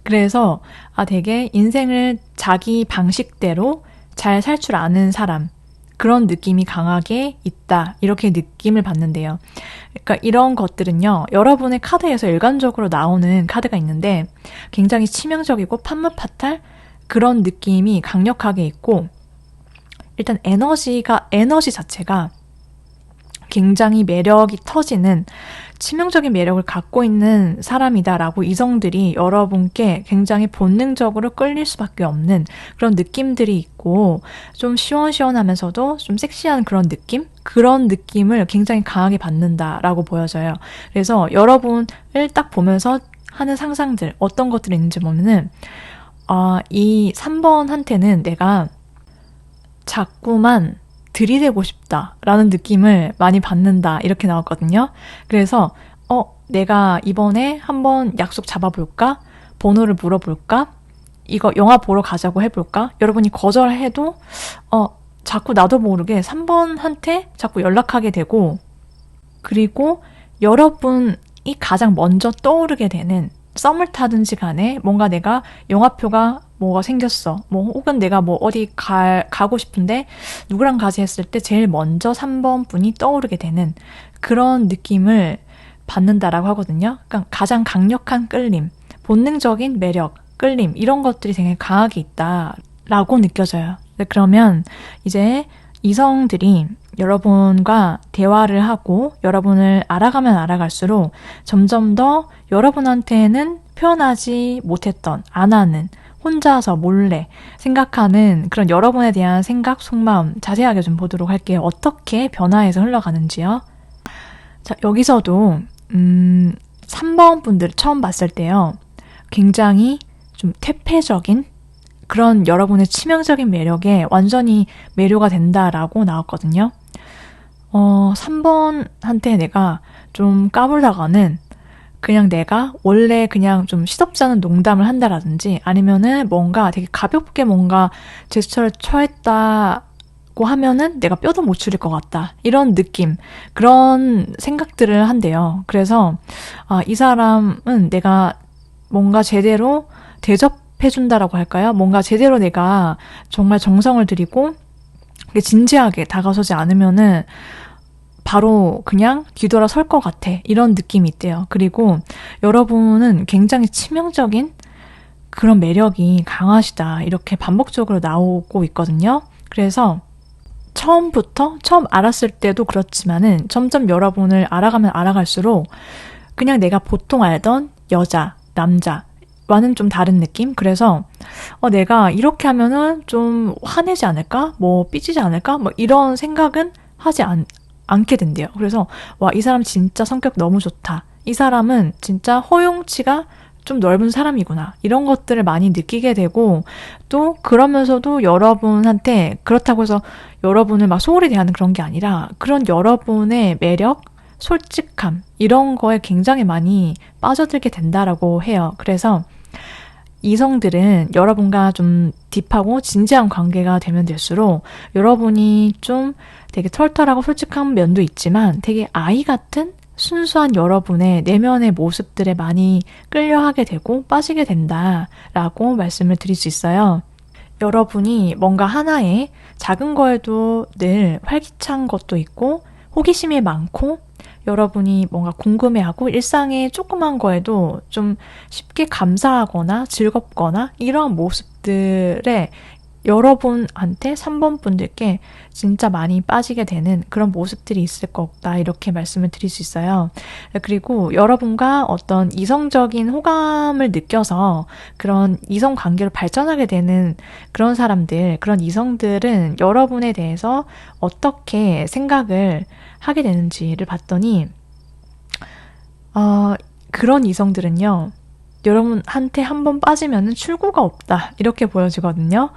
그래서 되게 인생을 자기 방식대로 잘 살 줄 아는 사람, 그런 느낌이 강하게 있다. 이렇게 느낌을 받는데요. 그러니까 이런 것들은요. 여러분의 카드에서 일관적으로 나오는 카드가 있는데 굉장히 치명적이고 판무파탈 그런 느낌이 강력하게 있고 일단 에너지 자체가 굉장히 매력이 터지는 치명적인 매력을 갖고 있는 사람이다라고 이성들이 여러분께 굉장히 본능적으로 끌릴 수밖에 없는 그런 느낌들이 있고 좀 시원시원하면서도 좀 섹시한 그런 느낌을 굉장히 강하게 받는다라고 보여져요. 그래서 여러분을 딱 보면서 하는 상상들 어떤 것들이 있는지 보면은 이 3번한테는 내가 자꾸만 들이대고 싶다라는 느낌을 많이 받는다 이렇게 나왔거든요. 그래서 내가 이번에 한번 약속 잡아볼까? 번호를 물어볼까? 이거 영화 보러 가자고 해볼까? 여러분이 거절해도 자꾸 나도 모르게 3번한테 자꾸 연락하게 되고 그리고 여러분이 가장 먼저 떠오르게 되는 썸을 타든지 간에 뭔가 내가 영화표가 뭐가 생겼어. 혹은 내가 어디 가고 싶은데 누구랑 가지 했을 때 제일 먼저 3번 분이 떠오르게 되는 그런 느낌을 받는다라고 하거든요. 그러니까 가장 강력한 끌림, 본능적인 매력, 끌림 이런 것들이 되게 강하게 있다라고 느껴져요. 그러면 이제 이성들이 여러분과 대화를 하고 여러분을 알아가면 알아갈수록 점점 더 여러분한테는 표현하지 못했던, 안 하는, 혼자서 몰래 생각하는 그런 여러분에 대한 생각, 속마음 자세하게 좀 보도록 할게요. 어떻게 변화해서 흘러가는지요. 자, 여기서도 3번 분들 처음 봤을 때요. 굉장히 좀 퇴폐적인 그런 여러분의 치명적인 매력에 완전히 매료가 된다라고 나왔거든요. 3번한테 내가 좀 까불다가는 그냥 내가 원래 그냥 좀 시덥지 않은 농담을 한다라든지 아니면은 뭔가 되게 가볍게 뭔가 제스처를 처했다고 하면은 내가 뼈도 못 추릴 것 같다. 이런 느낌, 그런 생각들을 한대요. 그래서 이 사람은 내가 뭔가 제대로 대접해준다라고 할까요? 뭔가 제대로 내가 정말 정성을 들이고 진지하게 다가서지 않으면은 바로 그냥 뒤돌아 설 것 같아. 이런 느낌이 있대요. 그리고 여러분은 굉장히 치명적인 그런 매력이 강하시다. 이렇게 반복적으로 나오고 있거든요. 그래서 처음 알았을 때도 그렇지만은 점점 여러분을 알아가면 알아갈수록 그냥 내가 보통 알던 여자, 남자와는 좀 다른 느낌? 그래서 내가 이렇게 하면은 좀 화내지 않을까? 삐지지 않을까? 이런 생각은 하지 않게 된대요. 그래서 이 사람 진짜 성격 너무 좋다. 이 사람은 진짜 허용치가 좀 넓은 사람이구나. 이런 것들을 많이 느끼게 되고 또 그러면서도 여러분한테 그렇다고 해서 여러분을 막 소홀히 대하는 그런 게 아니라 그런 여러분의 매력, 솔직함 이런 거에 굉장히 많이 빠져들게 된다라고 해요. 그래서 이성들은 여러분과 좀 딥하고 진지한 관계가 되면 될수록 여러분이 좀 되게 털털하고 솔직한 면도 있지만 되게 아이 같은 순수한 여러분의 내면의 모습들에 많이 끌려하게 되고 빠지게 된다라고 말씀을 드릴 수 있어요. 여러분이 뭔가 하나에 작은 거에도 늘 활기찬 것도 있고 호기심이 많고 여러분이 뭔가 궁금해하고 일상의 조그만 거에도 좀 쉽게 감사하거나 즐겁거나 이런 모습들에 여러분한테 3번 분들께 진짜 많이 빠지게 되는 그런 모습들이 있을 거다 이렇게 말씀을 드릴 수 있어요. 그리고 여러분과 어떤 이성적인 호감을 느껴서 그런 이성 관계로 발전하게 되는 그런 사람들, 그런 이성들은 여러분에 대해서 어떻게 생각을 하게 되는지를 봤더니 그런 이성들은요. 여러분한테 한번 빠지면 출구가 없다 이렇게 보여지거든요.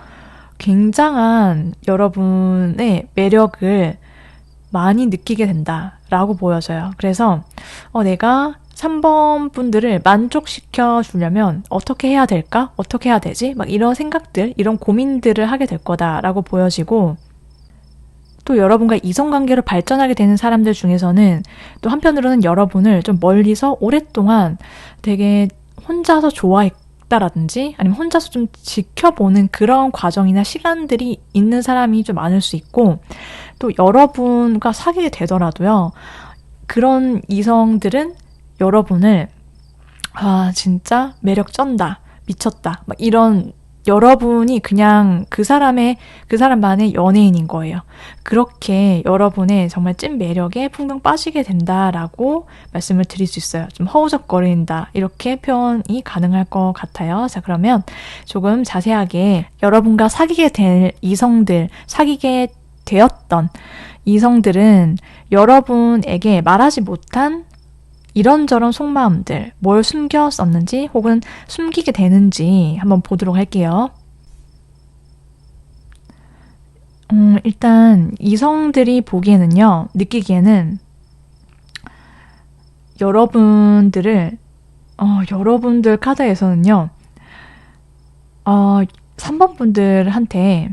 굉장한 여러분의 매력을 많이 느끼게 된다라고 보여져요. 그래서 내가 3번 분들을 만족시켜 주려면 어떻게 해야 될까? 어떻게 해야 되지? 이런 생각들, 이런 고민들을 하게 될 거다라고 보여지고 또 여러분과 이성관계로 발전하게 되는 사람들 중에서는 또 한편으로는 여러분을 좀 멀리서 오랫동안 되게 혼자서 적다라든지 아니면 혼자서 좀 지켜보는 그런 과정이나 시간들이 있는 사람이 좀 많을 수 있고, 또 여러분과 사귀게 되더라도요, 그런 이성들은 여러분을 진짜 매력 쩐다, 미쳤다, 막 이런, 여러분이 그냥 그 사람만의 연예인인 거예요. 그렇게 여러분의 정말 찐 매력에 풍덩 빠지게 된다라고 말씀을 드릴 수 있어요. 좀 허우적거린다, 이렇게 표현이 가능할 것 같아요. 자, 그러면 조금 자세하게 여러분과 사귀게 될 이성들, 사귀게 되었던 이성들은 여러분에게 말하지 못한 이런저런 속마음들, 뭘 숨겼었는지 혹은 숨기게 되는지 한번 보도록 할게요. 일단 이성들이 보기에는요, 느끼기에는 여러분들 카드에서는요, 3번 분들한테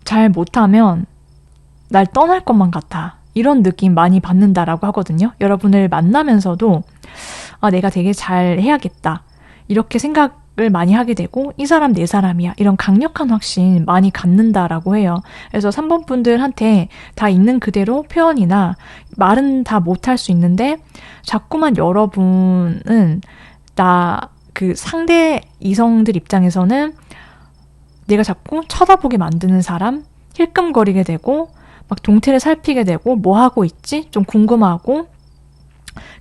잘 못하면 날 떠날 것만 같아, 이런 느낌 많이 받는다라고 하거든요. 여러분을 만나면서도 내가 되게 잘 해야겠다, 이렇게 생각을 많이 하게 되고, 이 사람 내 사람이야, 이런 강력한 확신 많이 갖는다라고 해요. 그래서 3번 분들한테 다 있는 그대로 표현이나 말은 다 못할 수 있는데, 자꾸만 여러분은 그 상대 이성들 입장에서는 내가 자꾸 쳐다보게 만드는 사람, 힐끔거리게 되고 막 동태를 살피게 되고, 뭐 하고 있지? 좀 궁금하고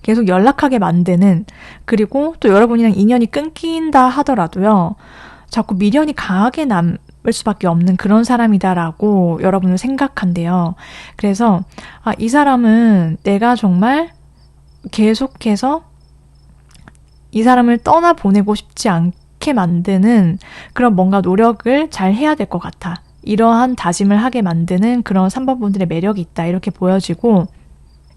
계속 연락하게 만드는, 그리고 또 여러분이랑 인연이 끊긴다 하더라도요, 자꾸 미련이 강하게 남을 수밖에 없는 그런 사람이다라고 여러분을 생각한대요. 그래서 이 사람은 내가 정말 계속해서 이 사람을 떠나보내고 싶지 않게 만드는 그런 뭔가 노력을 잘 해야 될 것 같아, 이러한 다짐을 하게 만드는 그런 3번 분들의 매력이 있다, 이렇게 보여지고,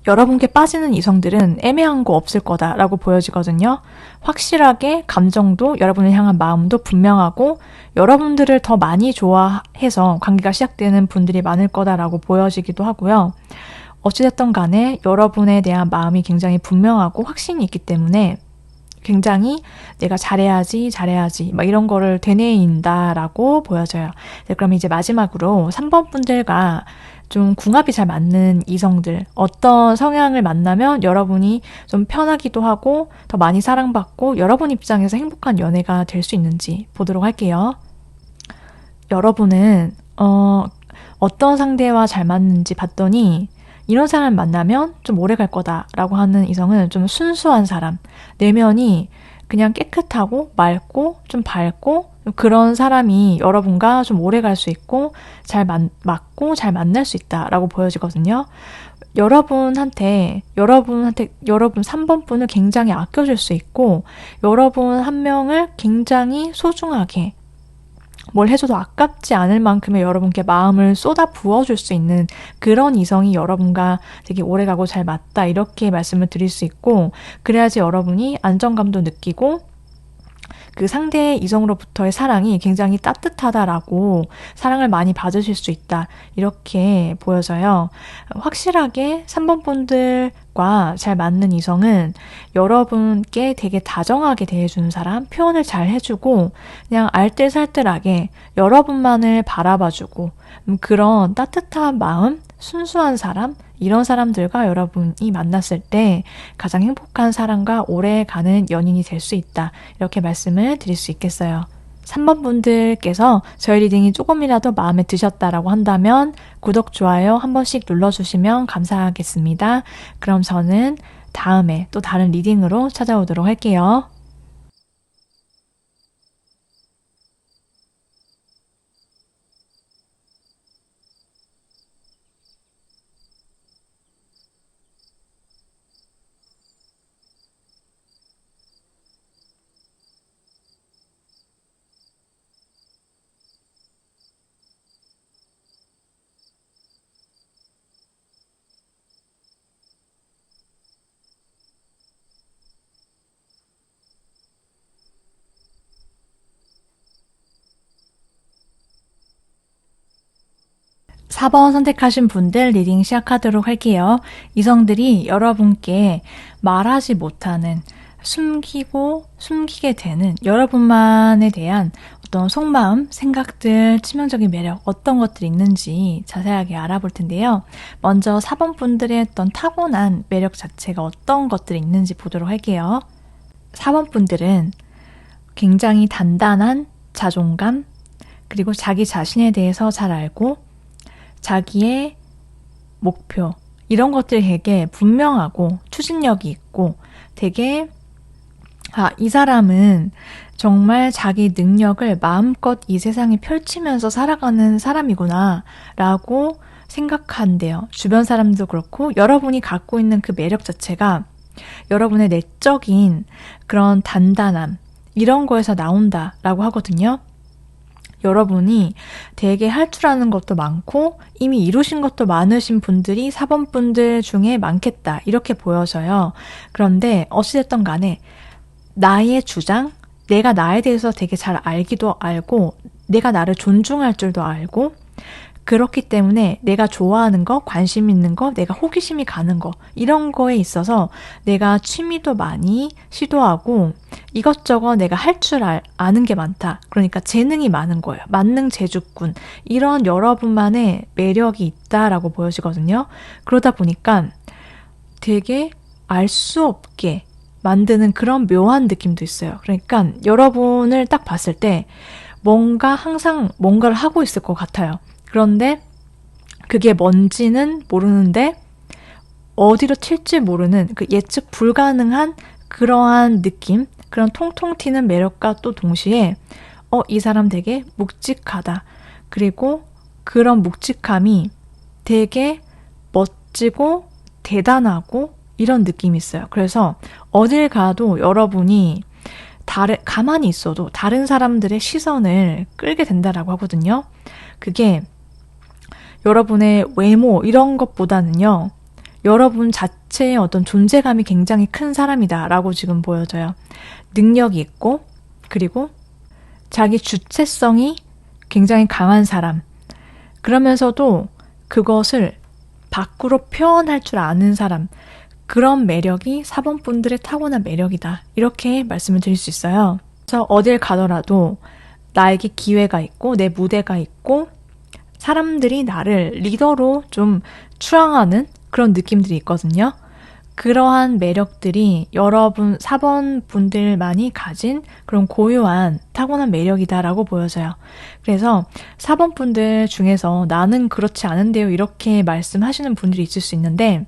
여러분께 빠지는 이성들은 애매한 거 없을 거다라고 보여지거든요. 확실하게 감정도, 여러분을 향한 마음도 분명하고 여러분들을 더 많이 좋아해서 관계가 시작되는 분들이 많을 거다라고 보여지기도 하고요. 어찌됐든 간에 여러분에 대한 마음이 굉장히 분명하고 확신이 있기 때문에 굉장히 내가 잘해야지 막 이런 거를 되뇌인다라고 보여져요. 네, 그럼 이제 마지막으로 3번 분들과 좀 궁합이 잘 맞는 이성들, 어떤 성향을 만나면 여러분이 좀 편하기도 하고 더 많이 사랑받고 여러분 입장에서 행복한 연애가 될 수 있는지 보도록 할게요. 여러분은 어떤 상대와 잘 맞는지 봤더니, 이런 사람 만나면 좀 오래 갈 거다라고 하는 이성은 좀 순수한 사람, 내면이 그냥 깨끗하고 맑고 좀 밝고 그런 사람이 여러분과 좀 오래 갈 수 있고 잘 맞고 잘 만날 수 있다라고 보여지거든요. 여러분 3번 분을 굉장히 아껴줄 수 있고, 여러분 한 명을 굉장히 소중하게, 뭘 해줘도 아깝지 않을 만큼의 여러분께 마음을 쏟아 부어줄 수 있는 그런 이성이 여러분과 되게 오래가고 잘 맞다, 이렇게 말씀을 드릴 수 있고, 그래야지 여러분이 안정감도 느끼고 그 상대 이성으로부터의 사랑이 굉장히 따뜻하다라고, 사랑을 많이 받으실 수 있다, 이렇게 보여져요. 확실하게 3번 분들과 잘 맞는 이성은 여러분께 되게 다정하게 대해주는 사람, 표현을 잘 해주고 그냥 알뜰살뜰하게 여러분만을 바라봐주고, 그런 따뜻한 마음, 순수한 사람, 이런 사람들과 여러분이 만났을 때 가장 행복한 사람과 오래가는 연인이 될 수 있다, 이렇게 말씀을 드릴 수 있겠어요. 3번 분들께서 저희 리딩이 조금이라도 마음에 드셨다라고 한다면 구독, 좋아요 한 번씩 눌러주시면 감사하겠습니다. 그럼 저는 다음에 또 다른 리딩으로 찾아오도록 할게요. 사 번 선택하신 분들 리딩 시작하도록 할게요. 이성들이 여러분께 말하지 못하는 숨기게 되는 여러분만에 대한 어떤 속마음, 생각들, 치명적인 매력, 어떤 것들이 있는지 자세하게 알아볼 텐데요. 먼저 4번 분들의 어떤 타고난 매력 자체가 어떤 것들이 있는지 보도록 할게요. 4번 분들은 굉장히 단단한 자존감, 그리고 자기 자신에 대해서 잘 알고 자기의 목표, 이런 것들이 되게 분명하고 추진력이 있고 되게 이 사람은 정말 자기 능력을 마음껏 이 세상에 펼치면서 살아가는 사람이구나 라고 생각한대요. 주변 사람도 그렇고 여러분이 갖고 있는 그 매력 자체가 여러분의 내적인 그런 단단함 이런 거에서 나온다라고 하거든요. 여러분이 되게 할 줄 아는 것도 많고 이미 이루신 것도 많으신 분들이 4번 분들 중에 많겠다 이렇게 보여져요. 그런데 어찌됐든 간에 나의 주장, 내가 나에 대해서 되게 잘 알기도 알고 내가 나를 존중할 줄도 알고 그렇기 때문에 내가 좋아하는 거, 관심 있는 거, 내가 호기심이 가는 거 이런 거에 있어서 내가 취미도 많이 시도하고 이것저것 내가 할 줄 아는 게 많다. 그러니까 재능이 많은 거예요. 만능 재주꾼. 이런 여러분만의 매력이 있다라고 보여지거든요. 그러다 보니까 되게 알 수 없게 만드는 그런 묘한 느낌도 있어요. 그러니까 여러분을 딱 봤을 때 뭔가 항상 뭔가를 하고 있을 것 같아요. 그런데 그게 뭔지는 모르는데 어디로 튈지 모르는 그 예측 불가능한 그러한 느낌, 그런 통통 튀는 매력과 또 동시에 이 사람 되게 묵직하다. 그리고 그런 묵직함이 되게 멋지고 대단하고 이런 느낌이 있어요. 그래서 어딜 가도 여러분이 가만히 있어도 다른 사람들의 시선을 끌게 된다라고 하거든요. 그게 여러분의 외모 이런 것보다는요. 여러분 자체의 어떤 존재감이 굉장히 큰 사람이다라고 지금 보여져요. 능력이 있고 그리고 자기 주체성이 굉장히 강한 사람. 그러면서도 그것을 밖으로 표현할 줄 아는 사람. 그런 매력이 4번 분들의 타고난 매력이다. 이렇게 말씀을 드릴 수 있어요. 그래서 어딜 가더라도 나에게 기회가 있고 내 무대가 있고 사람들이 나를 리더로 좀 추앙하는 그런 느낌들이 있거든요. 그러한 매력들이 여러분 4번 분들만이 가진 그런 고유한 타고난 매력이다라고 보여져요. 그래서 4번 분들 중에서 나는 그렇지 않은데요 이렇게 말씀하시는 분들이 있을 수 있는데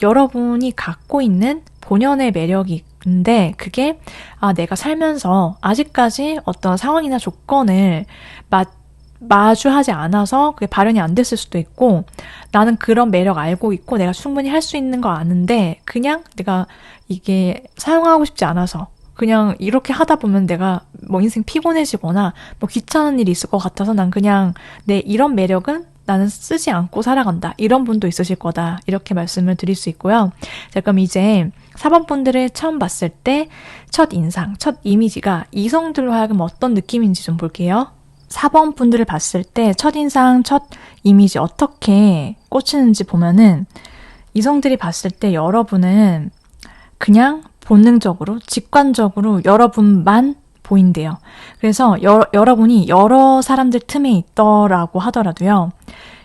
여러분이 갖고 있는 본연의 매력이 있는데 그게 내가 살면서 아직까지 어떤 상황이나 조건을 마주하지 않아서 그게 발현이 안 됐을 수도 있고 나는 그런 매력 알고 있고 내가 충분히 할 수 있는 거 아는데 그냥 내가 이게 사용하고 싶지 않아서 그냥 이렇게 하다 보면 내가 뭐 인생 피곤해지거나 뭐 귀찮은 일이 있을 것 같아서 난 그냥 내 이런 매력은 나는 쓰지 않고 살아간다. 이런 분도 있으실 거다. 이렇게 말씀을 드릴 수 있고요. 자, 그럼 이제 4번 분들을 처음 봤을 때 첫 인상, 첫 이미지가 이성들로 하여금 어떤 느낌인지 좀 볼게요. 4번 분들을 봤을 때 첫인상, 첫 이미지 어떻게 꽂히는지 보면은 이성들이 봤을 때 여러분은 그냥 본능적으로, 직관적으로 여러분만 보인대요. 그래서 여러분이 여러 사람들 틈에 있더라고 하더라도요.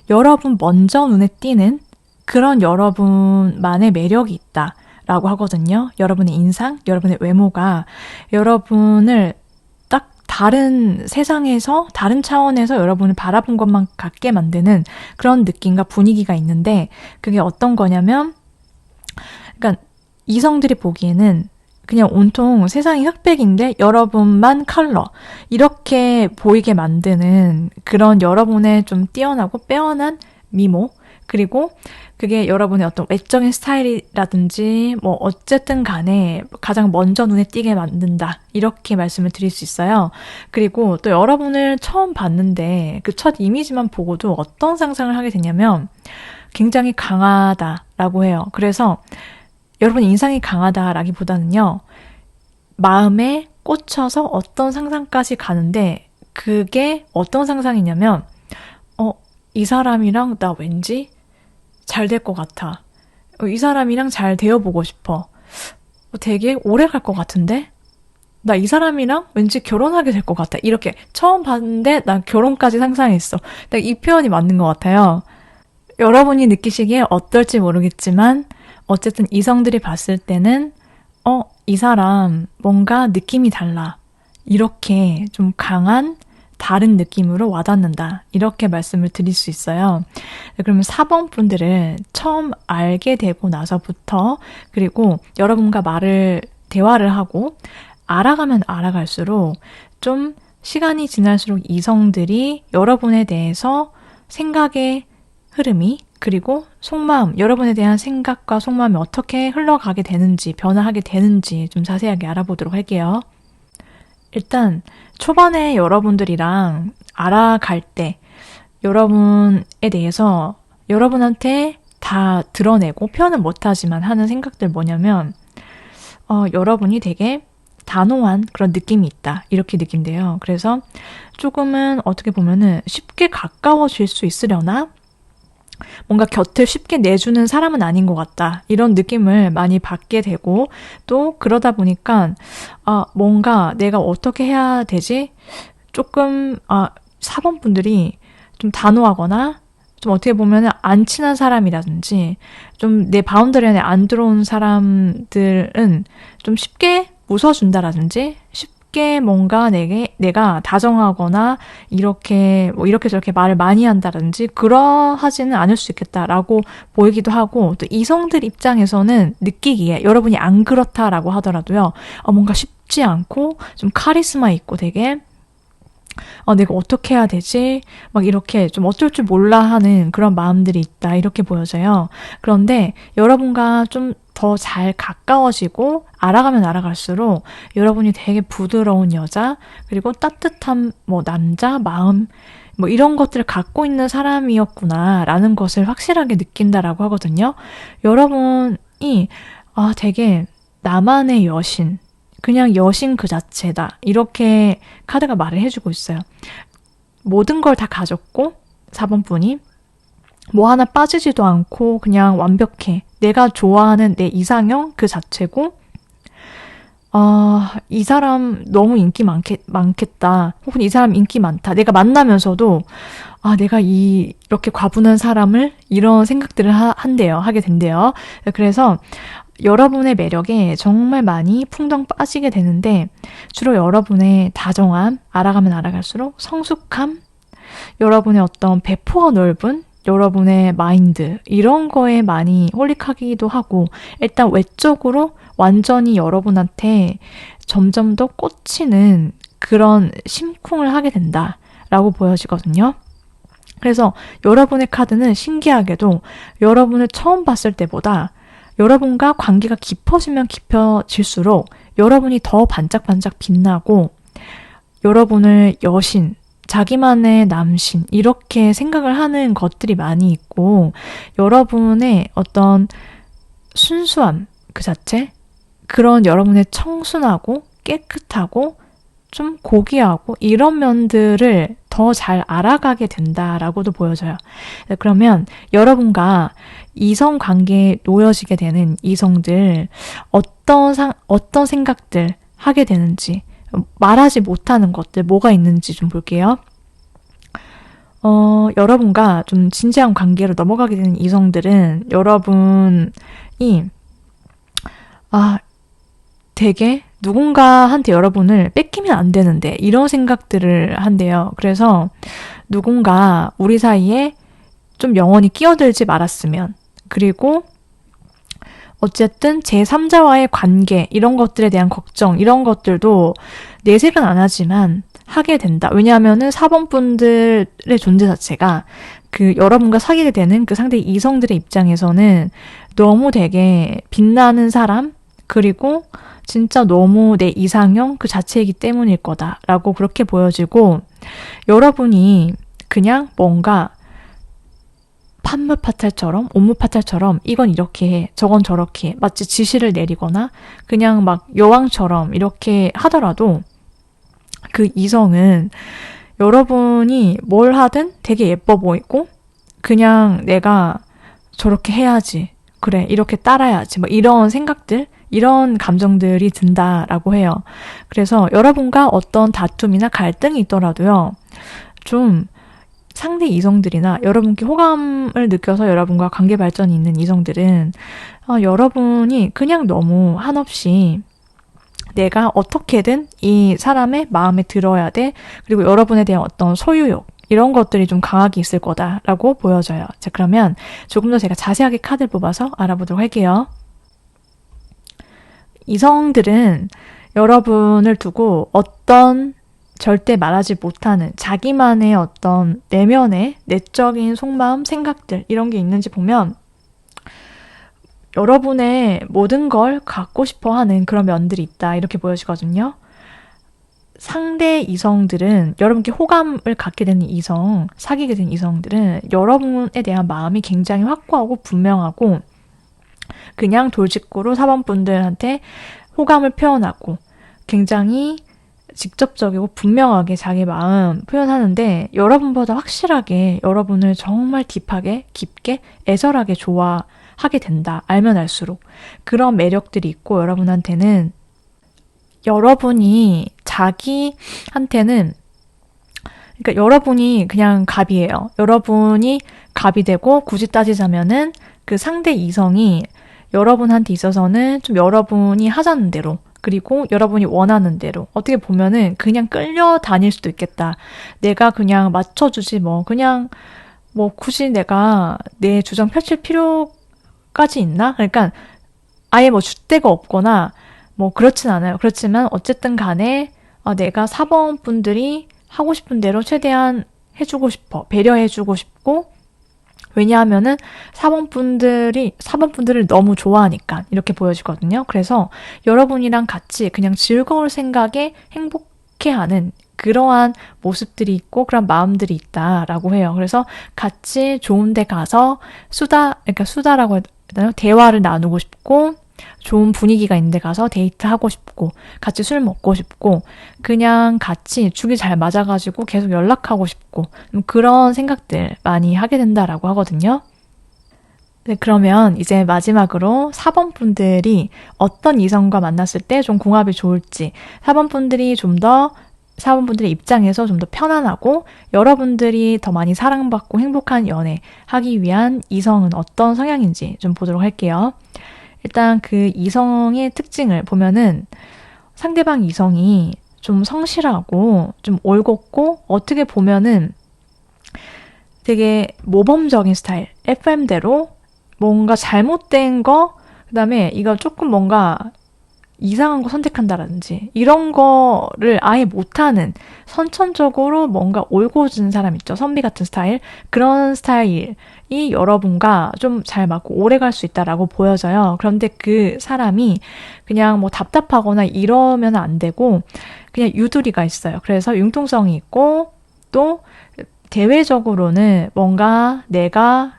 여러분 먼저 눈에 띄는 그런 여러분만의 매력이 있다라고 하거든요. 여러분의 인상, 여러분의 외모가 여러분을 다른 세상에서 다른 차원에서 여러분을 바라본 것만 같게 만드는 그런 느낌과 분위기가 있는데 그게 어떤 거냐면 그러니까 이성들이 보기에는 그냥 온통 세상이 흑백인데 여러분만 컬러 이렇게 보이게 만드는 그런 여러분의 좀 뛰어나고 빼어난 미모 그리고 그게 여러분의 어떤 외적인 스타일이라든지 뭐 어쨌든 간에 가장 먼저 눈에 띄게 만든다. 이렇게 말씀을 드릴 수 있어요. 그리고 또 여러분을 처음 봤는데 그 첫 이미지만 보고도 어떤 상상을 하게 되냐면 굉장히 강하다라고 해요. 그래서 여러분 인상이 강하다라기보다는요. 마음에 꽂혀서 어떤 상상까지 가는데 그게 어떤 상상이냐면 이 사람이랑 나 왠지 잘 될 것 같아. 이 사람이랑 잘 되어보고 싶어. 되게 오래 갈 것 같은데? 나 이 사람이랑 왠지 결혼하게 될 것 같아. 이렇게 처음 봤는데 난 결혼까지 상상했어. 이 표현이 맞는 것 같아요. 여러분이 느끼시기에 어떨지 모르겠지만 어쨌든 이성들이 봤을 때는 이 사람 뭔가 느낌이 달라. 이렇게 좀 강한 다른 느낌으로 와닿는다. 이렇게 말씀을 드릴 수 있어요. 그러면 4번 분들은 처음 알게 되고 나서부터 그리고 여러분과 대화를 하고 알아가면 알아갈수록 좀 시간이 지날수록 이성들이 여러분에 대해서 생각의 흐름이 그리고 속마음, 여러분에 대한 생각과 속마음이 어떻게 흘러가게 되는지, 변화하게 되는지 좀 자세하게 알아보도록 할게요. 일단 초반에 여러분들이랑 알아갈 때 여러분에 대해서 여러분한테 다 드러내고 표현은 못하지만 하는 생각들 뭐냐면 여러분이 되게 단호한 그런 느낌이 있다. 이렇게 느낀대요. 그래서 조금은 어떻게 보면은 쉽게 가까워질 수 있으려나? 뭔가 곁을 쉽게 내주는 사람은 아닌 것 같다. 이런 느낌을 많이 받게 되고 또 그러다 보니까 뭔가 내가 어떻게 해야 되지? 조금 4번 분들이 좀 단호하거나 좀 어떻게 보면 안 친한 사람이라든지 좀 내 바운더리 안에 안 들어온 사람들은 좀 쉽게 웃어준다라든지 쉽게 뭔가 내가 다정하거나 이렇게 저렇게 말을 많이 한다든지 그러하지는 않을 수 있겠다라고 보이기도 하고 또 이성들 입장에서는 느끼기에 여러분이 안 그렇다라고 하더라도요 뭔가 쉽지 않고 좀 카리스마 있고 되게 내가 어떻게 해야 되지? 막 이렇게 좀 어쩔 줄 몰라 하는 그런 마음들이 있다. 이렇게 보여져요. 그런데 여러분과 좀 더 잘 가까워지고 알아가면 알아갈수록 여러분이 되게 부드러운 여자, 그리고 따뜻한 남자, 마음, 이런 것들을 갖고 있는 사람이었구나라는 것을 확실하게 느낀다라고 하거든요. 여러분이 되게 나만의 여신, 그냥 여신 그 자체다. 이렇게 카드가 말을 해주고 있어요. 모든 걸 다 가졌고 4번 분이 뭐 하나 빠지지도 않고 그냥 완벽해. 내가 좋아하는 내 이상형 그 자체고 이 사람 너무 인기 많겠다. 혹은 이 사람 인기 많다. 내가 만나면서도 내가 이렇게 과분한 사람을 이런 생각들을 하게 된대요. 그래서 여러분의 매력에 정말 많이 풍덩 빠지게 되는데 주로 여러분의 다정함, 알아가면 알아갈수록 성숙함, 여러분의 어떤 배포가 넓은 여러분의 마인드 이런 거에 많이 홀릭하기도 하고 일단 외적으로 완전히 여러분한테 점점 더 꽂히는 그런 심쿵을 하게 된다라고 보여지거든요. 그래서 여러분의 카드는 신기하게도 여러분을 처음 봤을 때보다 여러분과 관계가 깊어지면 깊어질수록 여러분이 더 반짝반짝 빛나고 여러분을 여신, 자기만의 남신 이렇게 생각을 하는 것들이 많이 있고 여러분의 어떤 순수함 그 자체 그런 여러분의 청순하고 깨끗하고 좀 고귀하고 이런 면들을 더 잘 알아가게 된다라고도 보여져요. 그러면 여러분과 이성 관계에 놓여지게 되는 이성들 어떤 생각들 하게 되는지 말하지 못하는 것들 뭐가 있는지 좀 볼게요. 여러분과 좀 진지한 관계로 넘어가게 되는 이성들은 여러분이 되게 누군가한테 여러분을 뺏기면 안 되는데 이런 생각들을 한대요. 그래서 누군가 우리 사이에 좀 영원히 끼어들지 말았으면 그리고 어쨌든 제3자와의 관계 이런 것들에 대한 걱정 이런 것들도 내색은 안 하지만 하게 된다. 왜냐하면은 4번 분들의 존재 자체가 그 여러분과 사귀게 되는 그 상대 이성들의 입장에서는 너무 되게 빛나는 사람 그리고 진짜 너무 내 이상형 그 자체이기 때문일 거다라고 그렇게 보여지고 여러분이 그냥 뭔가 판무파탈처럼 옴무파탈처럼 이건 이렇게 해 저건 저렇게 해 마치 지시를 내리거나 그냥 막 여왕처럼 이렇게 하더라도 그 이성은 여러분이 뭘 하든 되게 예뻐 보이고 그냥 내가 저렇게 해야지 그래 이렇게 따라야지 뭐 이런 생각들 이런 감정들이 든다라고 해요. 그래서 여러분과 어떤 다툼이나 갈등이 있더라도요. 좀 상대 이성들이나 여러분께 호감을 느껴서 여러분과 관계 발전이 있는 이성들은 여러분이 그냥 너무 한없이 내가 어떻게든 이 사람의 마음에 들어야 돼. 그리고 여러분에 대한 어떤 소유욕 이런 것들이 좀 강하게 있을 거다라고 보여져요. 자, 그러면 조금 더 제가 자세하게 카드를 뽑아서 알아보도록 할게요. 이성들은 여러분을 두고 어떤 절대 말하지 못하는 자기만의 어떤 내면의 내적인 속마음, 생각들 이런 게 있는지 보면 여러분의 모든 걸 갖고 싶어 하는 그런 면들이 있다 이렇게 보여지거든요. 상대 이성들은 여러분께 호감을 갖게 되는 이성, 사귀게 된 이성들은 여러분에 대한 마음이 굉장히 확고하고 분명하고 그냥 돌직구로 사번분들한테 호감을 표현하고 굉장히 직접적이고 분명하게 자기 마음 표현하는데 여러분보다 확실하게 여러분을 정말 딥하게 깊게 애절하게 좋아하게 된다. 알면 알수록 그런 매력들이 있고 여러분한테는 여러분이 자기한테는 그러니까 여러분이 그냥 갑이에요. 여러분이 갑이 되고 굳이 따지자면은 그 상대 이성이 여러분한테 있어서는 좀 여러분이 하자는 대로 그리고 여러분이 원하는 대로 어떻게 보면은 그냥 끌려다닐 수도 있겠다. 내가 그냥 맞춰주지 그냥 굳이 내가 내 주장 펼칠 필요까지 있나? 그러니까 아예 줏대가 없거나 그렇진 않아요. 그렇지만 어쨌든 간에 내가 4번 분들이 하고 싶은 대로 최대한 해주고 싶어. 배려해주고 싶고 왜냐하면은 4번 분들을 너무 좋아하니까 이렇게 보여지거든요. 그래서 여러분이랑 같이 그냥 즐거울 생각에 행복해하는 그러한 모습들이 있고 그런 마음들이 있다라고 해요. 그래서 같이 좋은 데 가서 수다라고 해야 되나요? 대화를 나누고 싶고 좋은 분위기가 있는 데 가서 데이트하고 싶고 같이 술 먹고 싶고 그냥 같이 죽이 잘 맞아가지고 계속 연락하고 싶고 그런 생각들 많이 하게 된다라고 하거든요. 네, 그러면 이제 마지막으로 4번 분들이 어떤 이성과 만났을 때 좀 궁합이 좋을지 4번 분들이 4번 분들의 입장에서 좀 더 편안하고 여러분들이 더 많이 사랑받고 행복한 연애 하기 위한 이성은 어떤 성향인지 좀 보도록 할게요. 일단 그 이성의 특징을 보면은 상대방 이성이 좀 성실하고 좀 올곧고 어떻게 보면은 되게 모범적인 스타일, FM대로 뭔가 잘못된 거, 그 다음에 이거 조금 뭔가 이상한 거 선택한다라든지 이런 거를 아예 못하는 선천적으로 뭔가 올곧은 사람 있죠. 선비 같은 스타일. 그런 스타일이 여러분과 좀 잘 맞고 오래 갈 수 있다라고 보여져요. 그런데 그 사람이 그냥 답답하거나 이러면 안 되고 그냥 유두리가 있어요. 그래서 융통성이 있고 또 대외적으로는 뭔가 내가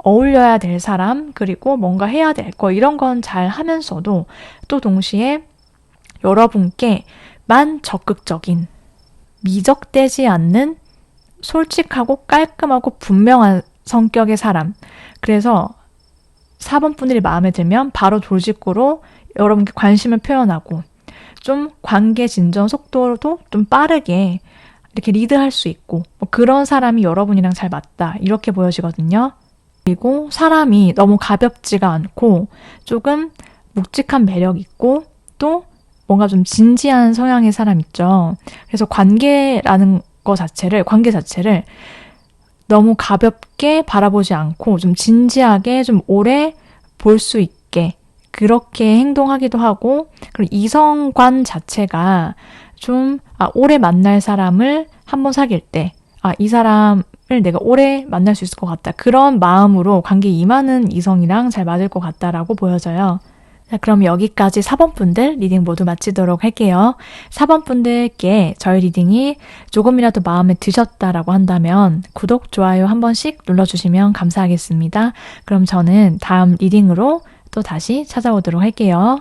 어울려야 될 사람, 그리고 뭔가 해야 될 거, 이런 건 잘 하면서도 또 동시에 여러분께만 적극적인, 미적대지 않는 솔직하고 깔끔하고 분명한 성격의 사람. 그래서 4번 분들이 마음에 들면 바로 돌직구로 여러분께 관심을 표현하고 좀 관계 진전 속도도 좀 빠르게 이렇게 리드할 수 있고 그런 사람이 여러분이랑 잘 맞다. 이렇게 보여지거든요. 그리고 사람이 너무 가볍지가 않고 조금 묵직한 매력 있고 또 뭔가 좀 진지한 성향의 사람 있죠. 그래서 관계 자체를 너무 가볍게 바라보지 않고 좀 진지하게 좀 오래 볼 수 있게 그렇게 행동하기도 하고 그리고 이성관 자체가 좀 오래 만날 사람을 한번 사귈 때 이 사람을 내가 오래 만날 수 있을 것 같다. 그런 마음으로 관계에 임하는 이성이랑 잘 맞을 것 같다라고 보여져요. 자, 그럼 여기까지 4번 분들 리딩 모두 마치도록 할게요. 4번 분들께 저희 리딩이 조금이라도 마음에 드셨다라고 한다면 구독, 좋아요 한 번씩 눌러주시면 감사하겠습니다. 그럼 저는 다음 리딩으로 또 다시 찾아오도록 할게요.